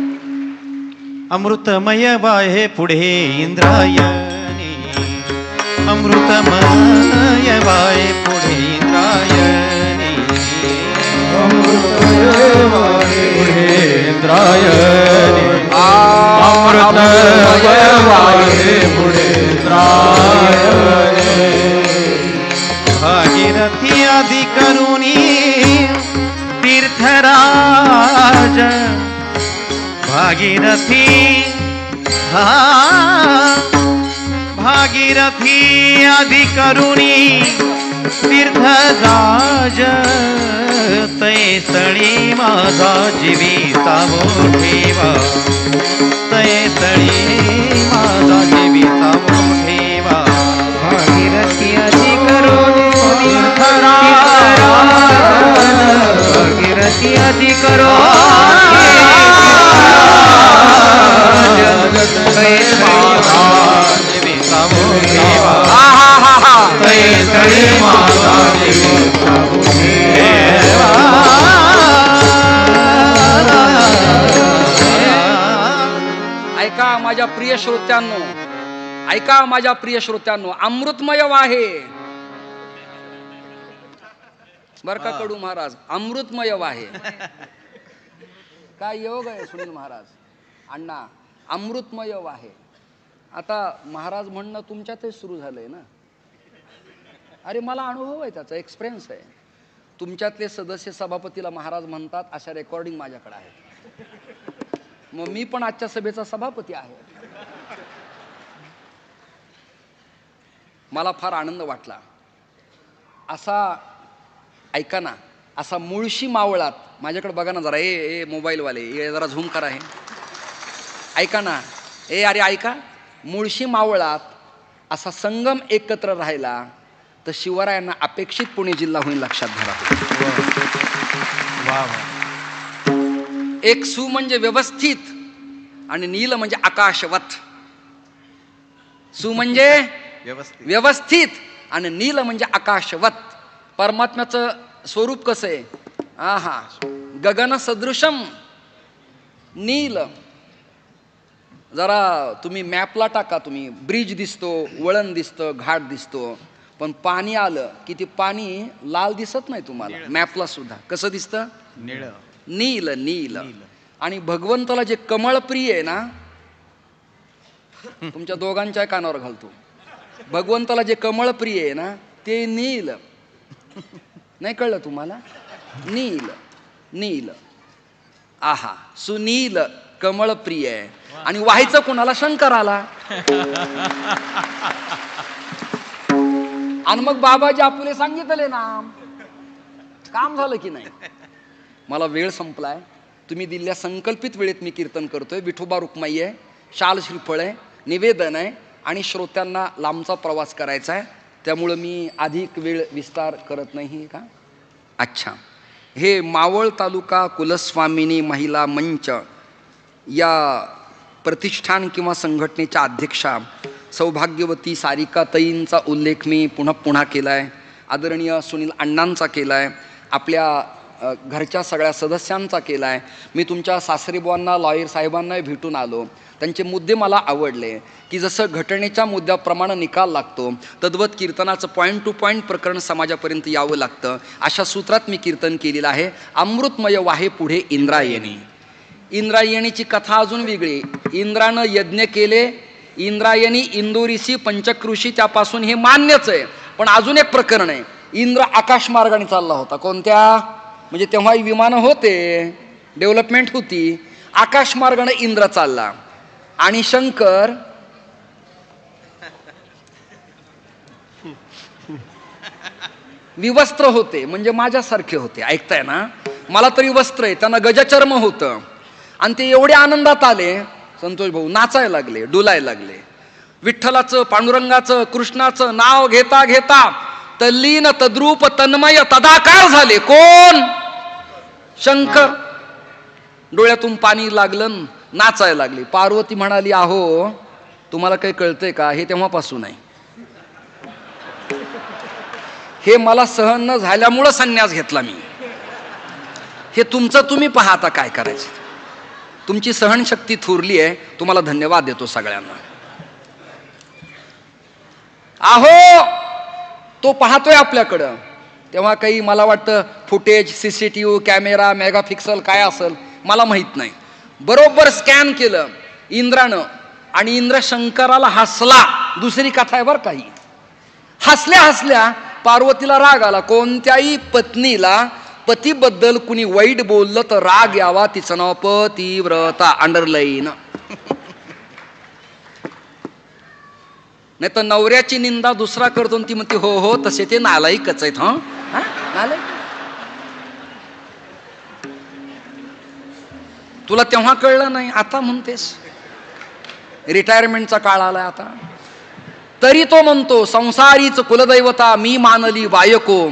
अमृतमय वाहे पुढे इंद्रायणी, अमृतमय वाहे पुढे इंद्रायणी, अमृतमय वाहे पुढे इंद्रायणी, अमृतमय वाहे पुढे इंद्रायणी. भागीरथी आदि करुणी तीर्थराज, भागीरथी भागीरथी आदि करुणी तीर्थराज, तैसळी माझा जीविता मोठेवा, तैसळी माझा जीविता मोठेवा. भागीरथी आदि करुणी तीर्थराज, भागीरथी आदि करुणी हा माझ्या प्रिय श्रोत्यांनो, ऐका माझ्या प्रिय श्रोत्यांनो, अमृतमय वाहे बर का कडू महाराज, अमृतमय वाहे. काय योग आहे सुनील महाराज अण्णा, अमृतमय वाहे. आता महाराज म्हणणं तुमच्यातच सुरू झालंय ना. अरे मला अनुभव आहे, त्याचा एक्सपिरियन्स आहे. तुमच्यातले सदस्य सभापतीला महाराज म्हणतात अशा रेकॉर्डिंग माझ्याकडे आहेत. मग मी पण आजच्या सभेचा सभापती आहे. मला फार आनंद वाटला. असा ऐका ना, असा मुळशी मावळात, माझ्याकडे बघा ना जरा, ए मोबाईलवाले हे जरा झूम करा. हे ऐका ना, अरे ऐका, मुळशी मावळात असा संगम एकत्र राहिला तर शिवरायांना अपेक्षित पुणे जिल्हा होईल, लक्षात धरा. एक सु म्हणजे व्यवस्थित आणि नील म्हणजे आकाशवत. सु म्हणजे व्यवस्थित आणि नील म्हणजे आकाशवत. परमात्म्याचं स्वरूप कसं आहे? आहा, गगन सदृशम नील. जरा तुम्ही मॅपला टाका, तुम्ही ब्रिज दिसतो, वळण दिसतं, घाट दिसतो, पण पाणी आलं की ते पाणी लाल दिसत नाही तुम्हाला. मॅपला सुद्धा कसं दिसतं? नील. नील. आणि भगवंताला जे कमळ प्रिय आहे ना, तुमच्या दोघांच्या कानावर घालतो, भगवंताला जे कमळ प्रिय आहे ना ते नील. नाही कळलं तुम्हाला? नील. नील. आहा, सुनील कमळ प्रिय आहे. आणि व्हायचं कोणाला? शंकराला. आणि मग बाबाजी आपुले सांगितले ना, काम झालं की नाही? मला वेळ संपलाय. तुम्ही दिलेल्या संकल्पित वेळेत मी कीर्तन करतोय. विठोबा रुक्माई आहे, शाल श्रीफळ आहे, निवेदन आहे आणि श्रोत्यांना लांबचा प्रवास करायचा आहे, त्यामुळं मी अधिक वेळ विस्तार करत नाही का. अच्छा, हे मावळ तालुका कुलस्वामिनी महिला मंच या प्रतिष्ठान किंवा संघटनेच्या अध्यक्षा सौभाग्यवती सारिकाताईंचा उल्लेख मी पुन्हा केलाय. आदरणीय सुनील अण्णांचा केलाय, आपल्या घरच्या सगळ्या सदस्यांचा केलाय. मी तुमच्या सासरीबुवांना, लॉयर साहेबांना भेटून आलो. त्यांचे मुद्दे मला आवडले की जसं घटनेच्या मुद्द्याप्रमाणे निकाल लागतो तद्वत कीर्तनाचं पॉईंट टू पॉईंट प्रकरण समाजापर्यंत यावं लागतं, अशा सूत्रात मी कीर्तन केलेलं आहे. अमृतमय वाहे पुढे इंद्रायणी. इंद्रायणीची कथा अजून वेगळी. इंद्रानं यज्ञ केले, इंद्रायणी इंदोरीसी पंचक्रोशी, त्यापासून हे मान्यच आहे. पण अजून एक प्रकरण आहे. इंद्र आकाश मार्गाने चालला होता. कोणत्या? म्हणजे तेव्हा विमानं होते, डेव्हलपमेंट होती. आकाश मार्गाने इंद्र चालला आणि शंकर विवस्त्र होते, म्हणजे माझ्यासारखे होते. ऐकताय ना? मला तरी वस्त्र आहे, त्यांना गजचर्म होतं. आणि ते एवढे आनंदात आले, संतोष भाऊ नाचायला लागले, डुलायला लागले. विठ्ठलाचं, पांडुरंगाचं, कृष्णाचं नाव घेता घेता तल्लीन तद्रूप तन्मय तदाकार झाले. कोण? शंकर. डोळ्यातून पाणी लागलं, नाचायला लागली. पार्वती म्हणाली, अहो तुम्हाला काही कळतंय का? हे तेव्हापासून आहे. हे मला सहन न झाल्यामुळं संन्यास घेतला मी. हे तुमचं तुम्ही पहा आता काय करायचं. तुमची सहनशक्ती थोरली आहे, तुम्हाला धन्यवाद देतो सगळ्यांना. अहो तो पाहतोय आपल्याकडं, तेव्हा काही मला वाटतं फुटेज, सीसीटीव्ही कॅमेरा, मेगापिक्सल काय असेल मला माहित नाही. बरोबर स्कॅन केलं इंद्रानं आणि इंद्र शंकराला हसला. दुसरी कथा आहे बरं काही. हसल्या हसल्या पार्वतीला राग आला. कोणत्याही पत्नीला पतीबद्दल कुणी वाईट बोललं तर राग यावा, तिचं नाव पतिव्रता. अंडरलाईन. नाही तर नवऱ्याची निंदा दुसरा करतो ती म्हणते हो हो तसे ते नालायकच आहेत. हा नालायक. तुला तेव्हा कळलं नाही, आता म्हणतेस. रिटायरमेंटचा काळ आलाय आता. तरी तो म्हणतो संसारीच कुलदैवता मी मानली बायको,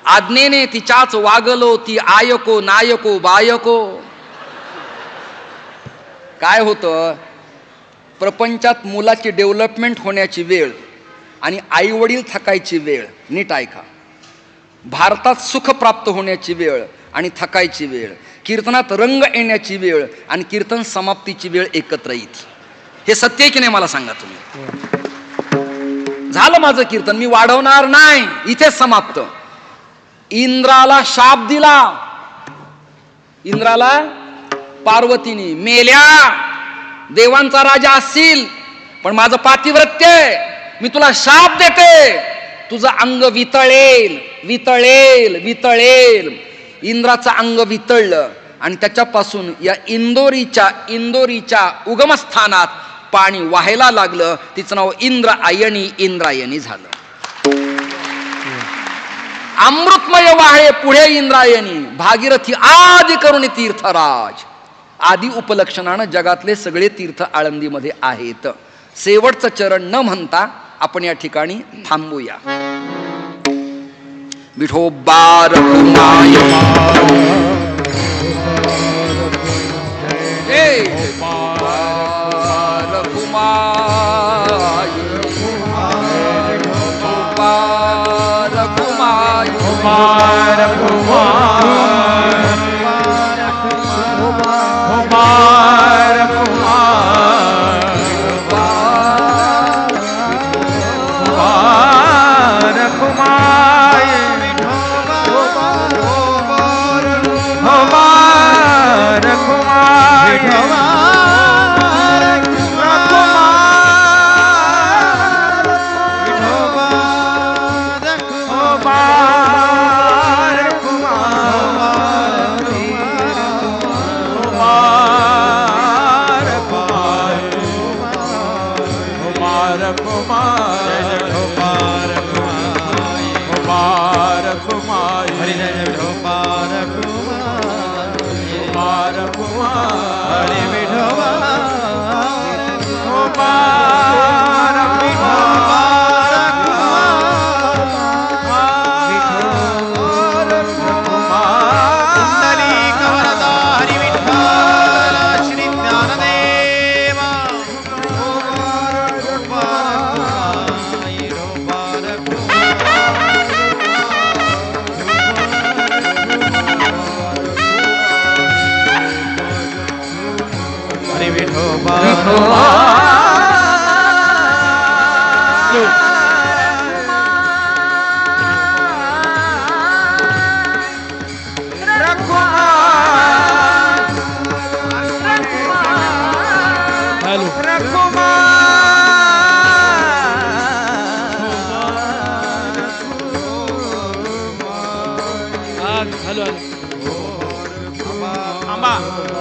आज्ञेने तिच्याच वागलो ती आयको नायको बायको. काय होतं, प्रपंचात मुलाची डेव्हलपमेंट होण्याची वेळ आणि आई वडील थकायची वेळ. नीट ऐका. भारतात सुख प्राप्त होण्याची वेळ आणि थकायची वेळ, कीर्तनात रंग येण्याची वेळ आणि कीर्तन समाप्तीची वेळ एकत्र येते. हे सत्य आहे की नाही मला सांगा तुम्ही. झालं माझं कीर्तन, मी वाढवणार नाही, इथेच समाप्त. इंद्राला शाप दिला, इंद्राला पार्वतीने, मेल्या देवांचा राजा असशील पण माझं पातिव्रत्य आहे, मी तुला शाप देते, तुझं अंग वितळेल वितळेल वितळेल. इंद्राचं अंग वितळलं आणि त्याच्यापासून या इंदोरीच्या उगमस्थानात पाणी वाहायला लागलं. तिचं नाव इंद्रायणी झालं. अमृतमय वाहे पुढे इंद्रायणी, भागीरथी आदि करुणी तीर्थराज. आदी उपलक्षणानं जगातले सगळे तीर्थ आळंदीमध्ये आहेत. शेवटचं चरण न म्हणता आपण या ठिकाणी थांबूया. विठोबा रखुमाय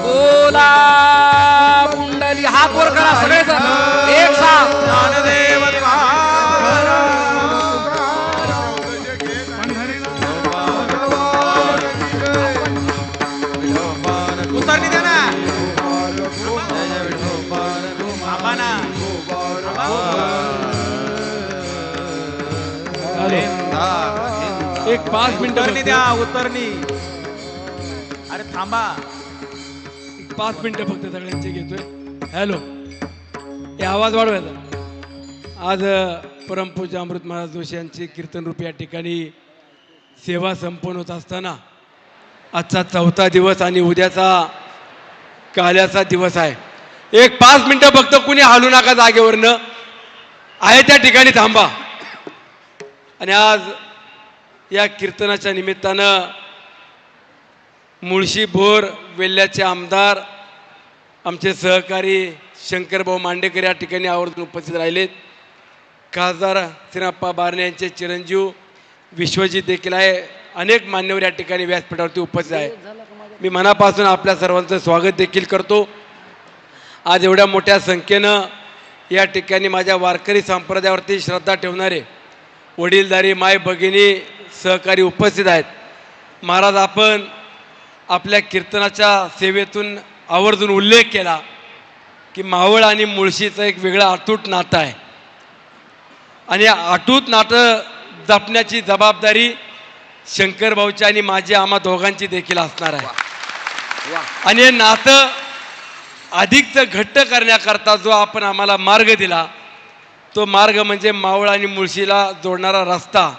बोला पुंडली. हात वर करा सगळेजण एक साथ. उतरणी द्या ना. एक 5 मिनिटं उतरणी द्या, उतरणी. अरे थांबा, 5 मिनिटं फक्त सगळ्यांचे घेतोय. हॅलो, हे आवाज वाढवायचा. आज परमपूज्य अमृत महाराज जोशी यांची कीर्तन रूप या ठिकाणी सेवा संपन्न होत असताना आजचा 4था दिवस आणि उद्याचा काल्याचा दिवस आहे. एक 5 मिनिटं फक्त कुणी हलू नका जागेवरनं, आहे त्या ठिकाणी थांबा. आणि आज या कीर्तनाच्या निमित्तानं मुळशी भोर वेल्ल्याचे आमदार आमचे सहकारी शंकरभाऊ मांडेकर या ठिकाणी आवर्जून उपस्थित राहिलेत. खासदार श्रीनाप्पा बारणे यांचे चिरंजीव विश्वजित देखील आहे. अनेक मान्यवर या ठिकाणी व्यासपीठावरती उपस्थित आहे. मी मनापासून आपल्या सर्वांचं स्वागत देखील करतो. आज एवढ्या मोठ्या संख्येनं या ठिकाणी माझ्या वारकरी संप्रदायावरती श्रद्धा ठेवणारे वडीलधारी माय भगिनी सहकारी उपस्थित आहेत. महाराज, आपण आपल्या कीर्तनाच्या सेवेतून आवर्जून उल्लेख केला की मावळ आणि मुळशीचं एक वेगळं अतूट नातं आहे आणि अतूट नातं जपण्याची जबाबदारी शंकरभाऊची आणि माझी आम्हा दोघांची देखील असणार आहे. आणि हे नातं अधिकचं घट्ट करण्याकरता जो आपण आम्हाला मार्ग दिला तो मार्ग म्हणजे मावळ आणि मुळशीला जोडणारा रस्ता.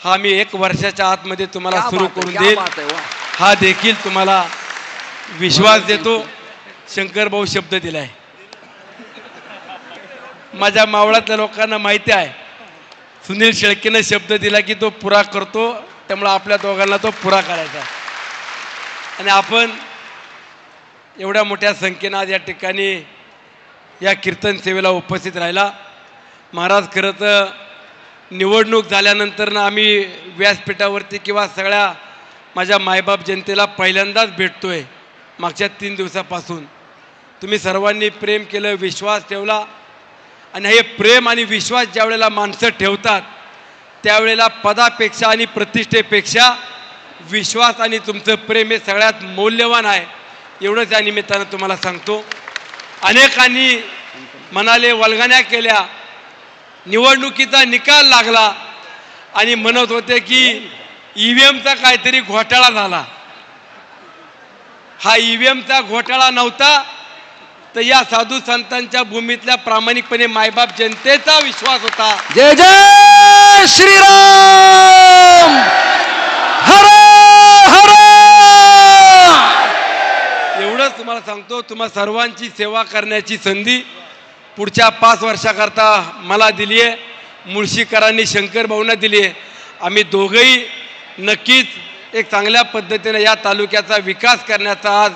हा मी 1 वर्षाच्या आतमध्ये तुम्हाला सुरू करून देईल, हा देखील तुम्हाला विश्वास देतो. शंकरभाऊ शब्द दिलाय. माझ्या मावळातल्या लोकांना माहिती आहे, सुनील शेळकेनं शब्द दिला की तो पुरा करतो, त्यामुळे आपल्या दोघांना तो पुरा करायचा. आणि आपण एवढ्या मोठ्या संख्येनं आज या ठिकाणी या कीर्तन सेवेला उपस्थित राहिला. महाराज, खरं तर निवडणूक झाल्यानंतर ना आम्ही व्यासपीठावरती किंवा सगळ्या माझ्या मायबाप जनतेला पहिल्यांदाच भेटतोय. मागच्या 3 दिवसापासून तुम्ही सर्वांनी प्रेम केलं, विश्वास ठेवला. आणि हे प्रेम आणि विश्वास ज्या वेळेला माणसं ठेवतात त्यावेळेला पदापेक्षा आणि प्रतिष्ठेपेक्षा विश्वास आणि तुमचं प्रेम हे सगळ्यात मौल्यवान आहे. एवढंच या निमित्तानं तुम्हाला सांगतो. अनेकांनी म्हणाले, वल्गण्या केल्या, निवडणुकीचा निकाल लागला आणि म्हणत होते की EVMचा काहीतरी घोटाळा झाला. हा EVMचा घोटाळा नव्हता, तर या साधू संतांच्या भूमीतल्या प्रामाणिकपणे मायबाप जनतेचा विश्वास होता. जय जय श्रीराम, हर हर. एवढंच तुम्हाला सांगतो. तुम्हा सर्वांची सेवा करण्याची संधी पुढच्या 5 वर्षाकरता मला दिली आहे, मुळशीकरांनी शंकर भाऊंना दिली आहे. आम्ही दोघंही नक्कीच एक चांगल्या पद्धतीने या तालुक्याचा विकास करण्याचा आज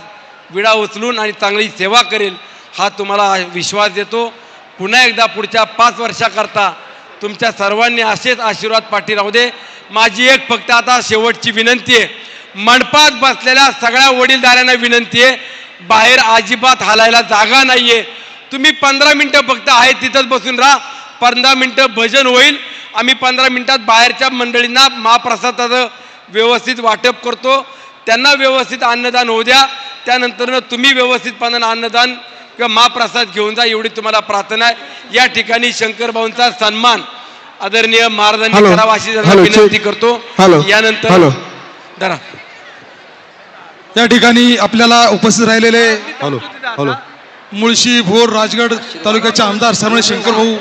विडा उचलून आणि चांगली सेवा करेल हा तुम्हाला विश्वास देतो. पुन्हा एकदा पुढच्या 5 वर्षाकरता तुमच्या सर्वांनी असेच आशीर्वाद पाठी राहू दे. माझी एक फक्त आता शेवटची विनंती आहे, मंडपात बसलेल्या सगळ्या वडीलधाऱ्यांना विनंती आहे, बाहेर अजिबात हालायला जागा नाही आहे. तुम्ही 15 मिनटं फक्त आहे तिथंच बसून राहा. 15 मिनटं भजन होईल. आम्ही 15 मिनटात बाहेरच्या मंडळींना महाप्रसादाचं व्यवस्थित वाटप करतो, त्यांना व्यवस्थित अन्नदान होऊ द्या. त्यानंतर तुम्ही व्यवस्थितपणे अन्नदान किंवा महाप्रसाद घेऊन जा, एवढी तुम्हाला प्रार्थना आहे. या ठिकाणी शंकर भाऊंचा सन्मान आदरणीय महाराजांनी करावा अशी विनंती करतो. यानंतर धरा. या ठिकाणी आपल्याला उपस्थित राहिलेले मुळशी, भोर, राजगड तालुक्याचे आमदार सर्व शंकर भाऊ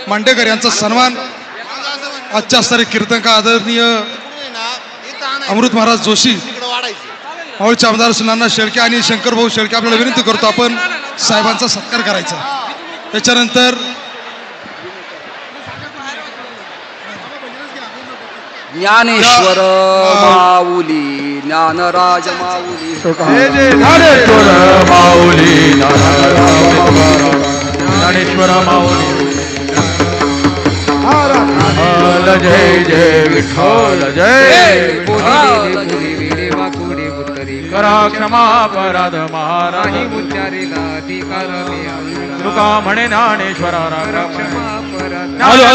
मांडेकर यांचा सन्मान आजच्या स्तरीय कीर्तनकार आदरणीय अमृत महाराज जोशी, मावळचे आमदार सुनाना शेळके आणि शंकर भाऊ शेळके आपल्याला विनंती करतो आपण साहेबांचा सत्कार करायचा. त्याच्यानंतर ज्ञानेश्वर माऊली, ज्ञानराज माऊली, ज्ञानेश्वर माऊली, ज्ञानेश्वर माऊली. जय जय विठ्ठल, जय करा क्षमा अपराध महाराज, तुका म्हणे ज्ञानेश्वरा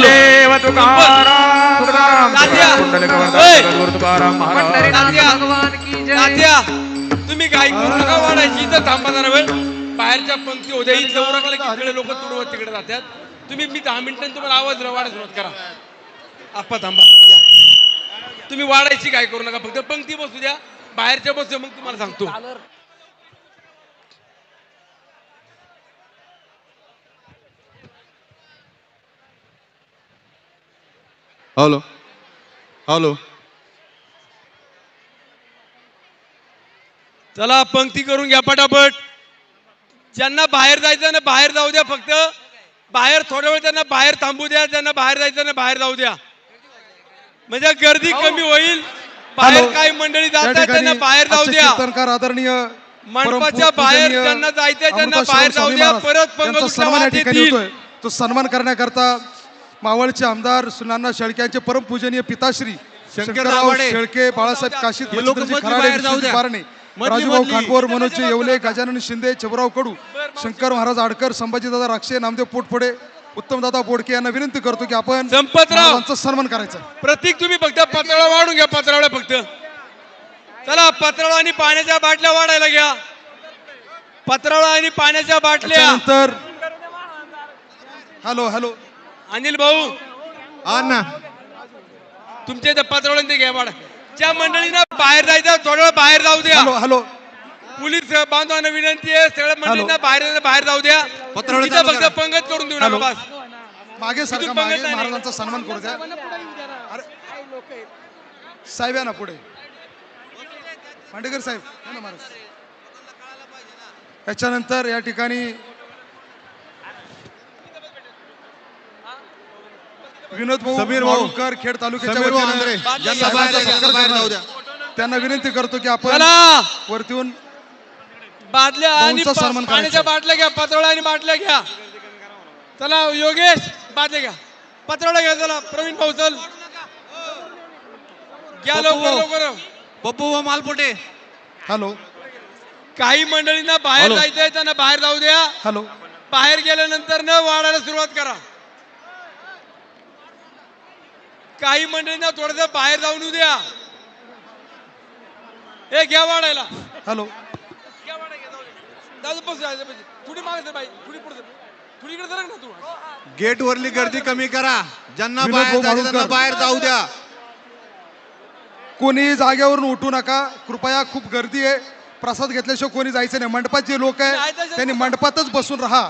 देव तुकाराम, तुकाराम महाराज. तुम्ही काय करू नका, वाढायची इथं थांबा जरा वेळ. बाहेरच्या पंक्ती होत्या, इथं उरकलं की तिकडे लोक तुडवत तिकडे जातात. तुम्ही मी 10 मिनिटांनी तुम्हाला आवाज वाढायला सुरुवात करा. आप्पा थांबा, तुम्ही वाढायची काय करू नका, फक्त पंक्ती बसू द्या. बाहेरच्या बसू मग तुम्हाला सांगतो. हॅलो हॅलो चला पंक्ती करून घ्या पटापट. ज्यांना बाहेर जायचं ना बाहेर जाऊ द्या, फक्त बाहेर थोड्या वेळ त्यांना बाहेर थांबू द्या. ज्यांना बाहेर जायचं ना बाहेर जाऊ द्या, म्हणजे गर्दी कमी होईल. बाहेर काही मंडळी जातात त्यांना बाहेर जाऊ द्या. कीर्तनकार आदरणीय मंडपाच्या बाहेर ज्यांना जायचंय त्यांना बाहेर जाऊ द्या. परत पंगत तो सन्मान करण्याकरता मावळचे आमदार सुनाना शेळके यांचे परमपूजनीय पिताश्री शंकरराव शेळके, बाळासाहेब काशीद, बारणे, राजूभाऊ खांडपोर, मनोज येवले, गजानन शिंदे, छबराव कडू, शंकर महाराज आडकर, संभाजीदादा राक्षे, नामदेव पोटफोडे, उत्तमदादा बोडके यांना विनंती करतो की आपण संपतरावांचा सन्मान करायचा. प्रतीक तुम्ही फक्त पत्रावळा वाढून घ्या. पत्रावळा फक्त चला. पत्रावळा आणि पाण्याच्या बाटल्या वाढायला घ्या. पत्रावळा आणि पाण्याच्या बाटल्या. नंतर हॅलो हॅलो अनिल भाऊ, अण्णा तुमच्या इथे पत्रावळा ते घ्या वाढा. ज्या मंडळींना बाहेर जायचं थोडं बाहेर जाऊ द्या. हॅलो हॅलो पोलीस बांधवांना विनंती आहे, सगळ्या मंडळींना बाहेर जाऊ द्या. फक्त पंगत करून देऊ नका. बस मागे सारखा मागे महाराजांचा सन्मान करू द्या. साहेब या ना पुढे, मांडेकर साहेब या ना महाराज. त्याच्यानंतर या ठिकाणी विनोद भाऊ समीर भाऊ. माळुंकर खेड तालुक्याच्या समीर भाऊ वतीनं आंध्रे. साहेबांचा बाहेर सत्कार जाऊ करणार. द्या. त्यांना विनंती करतो की आपण चला वरतीहून बादल्या आणि भाऊंचा सन्मान पाण्याच्या करायचा. बाटल्या घ्या, पत्रोळ्या आणि बाटल्या घ्या. चला योगेश बाटल्या घ्या, पत्रोळ्या घ्या. चला प्रवीण भाऊ चल घ्या लवकर लवकर. पप्पू व मालपोटे. हॅलो काही मंडळींना बाहेर हॅलो. जायचंय त्यांना बाहेर जाऊ द्या. हॅलो बाहेर गेल्यानंतर न वाढायला सुरुवात करा. काही मंडळींना थोडस बाहेर जाऊन येऊ द्या. हे घ्या वाढायला. हॅलो घ्या वाढायला, घ्या, जाऊ दे. जाऊ दे, बस जायचं पाहिजे. थोडी मागे बाई, थोडी पुढे थोडी इकडे सरक ना तू. गेट वरली गर्दी कमी करा. ज्यांना विनोद बाहेर भाऊ जायचं त्यांना माळुंकर. बाहेर जाऊ द्या. कोणी जागेवरून उठू नका कृपया. खूप गर्दी आहे. प्रसाद घेतल्याशिवाय कोणी जायचं नाही. मंडपात जे लोक आहे त्यांनी मंडपातच बसून राहा.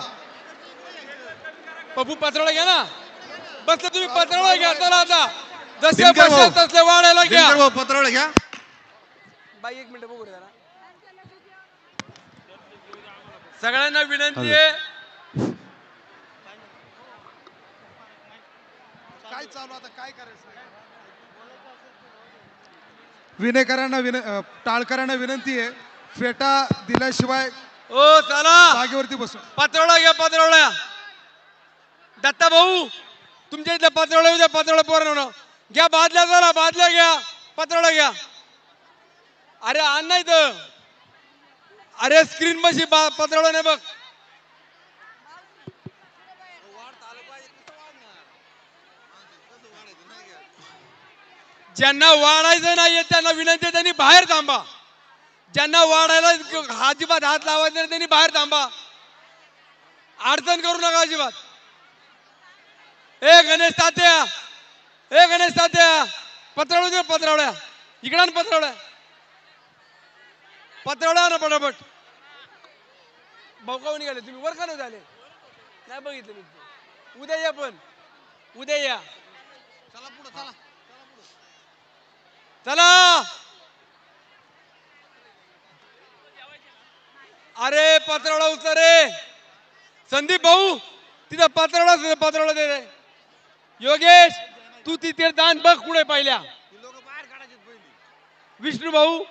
पप्पू पत्रोळा घ्या ना. बसले तुम्ही पत्रोळा घ्या. चला आता जसे दिनकर भाऊ. बसले तसले वाढायला घ्या. दिनकर भाऊ पत्रावळ घ्या. बाई एक मिनिट बघू रे जरा. सगळ्यांना विनंती आहे. काय चालू आता काय करायचं टाळकऱ्यांना विनंती आहे फेटा दिल्याशिवाय ओ चला जागेवरती बसून. पत्रोळा घ्या, पत्रोळ्या. दत्ता भाऊ तुमच्या इथल्या पत्रोळ्या उद्या पत्रोळ्या पोरांनो घ्या. बादल्या चला, बादल्या घ्या, पत्रोळ्या घ्या. अरे आण नाही तर अरे स्क्रीन बशी पत्रोळ्या नाही बघ. ज्यांना वाढायचं नाहीये त्यांना विनंती आहे त्यांनी बाहेर थांबा. ज्यांना वाढायला अजिबात हात लावायचा नाही त्यांनी बाहेर थांबा. अडचण करू नका अजिबात. ए गणेश तात्या, ए गणेश तात्या, पत्रावळ्या दे, पत्रावळ्या इकडं पत्रावळ्या, पत्रावळ्या ना पटापट. भाऊ का निघाले तुम्ही वर का नाही झाले? नाही बघितलं मी. उद्या या, पण उद्या या. चला पुढे चला. चला. अरे पत्रावळा उचल रे. संदीप भाऊ तिथं पत्रावळा दे रे. योगेश तू तिथे दान बघ कुठे पाहिल्या. विष्णू भाऊ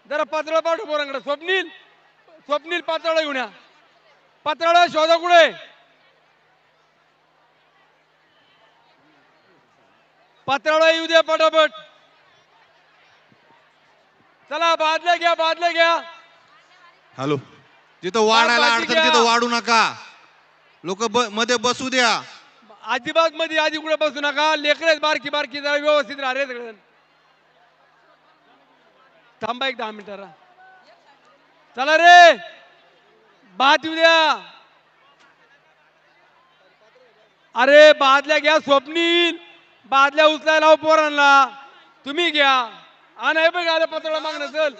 जरा पत्रावळा पाठव पोरांकडे. स्वप्नील पत्रावळा घेऊन या. पत्रावळा शोधा कुठे. पत्रावळा येऊ द्या पटापट. चला बादल्या घ्या, बादल्या घ्या. हॅलो. जिथं वाढायला बाजी अडचण घ्या. तिथं वाढू नका. लोक मध्ये बसू द्या. अजिबात मध्ये आधी कुठे बसू नका. लेकरेच बारकी बारकी जरा व्यवस्थित राहा रे सगळं. थांबा एक 10 मिनिटं. चला रे भात येऊ द्या. अरे बादल्या घ्या. स्वप्नील बादल्या उचलायला लाव पोरांना. तुम्ही घ्या. हा नाही बघ आलं पत्राला मागणं. चल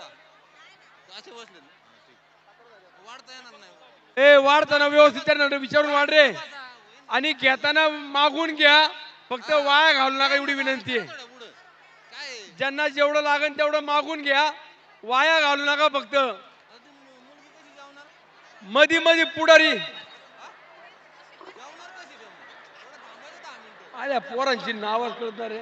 ए वाढताना व्यवस्थित त्यांना विचारून वाढ रे. आणि घेताना मागून घ्या. फक्त वाया घालू नका एवढी विनंती आहे. ज्यांना जेवढं लागेल तेवढं मागून घ्या. वाया घालू नका. फक्त मधी मधी पुढारी आल्या पोरांची नावच कळत रे.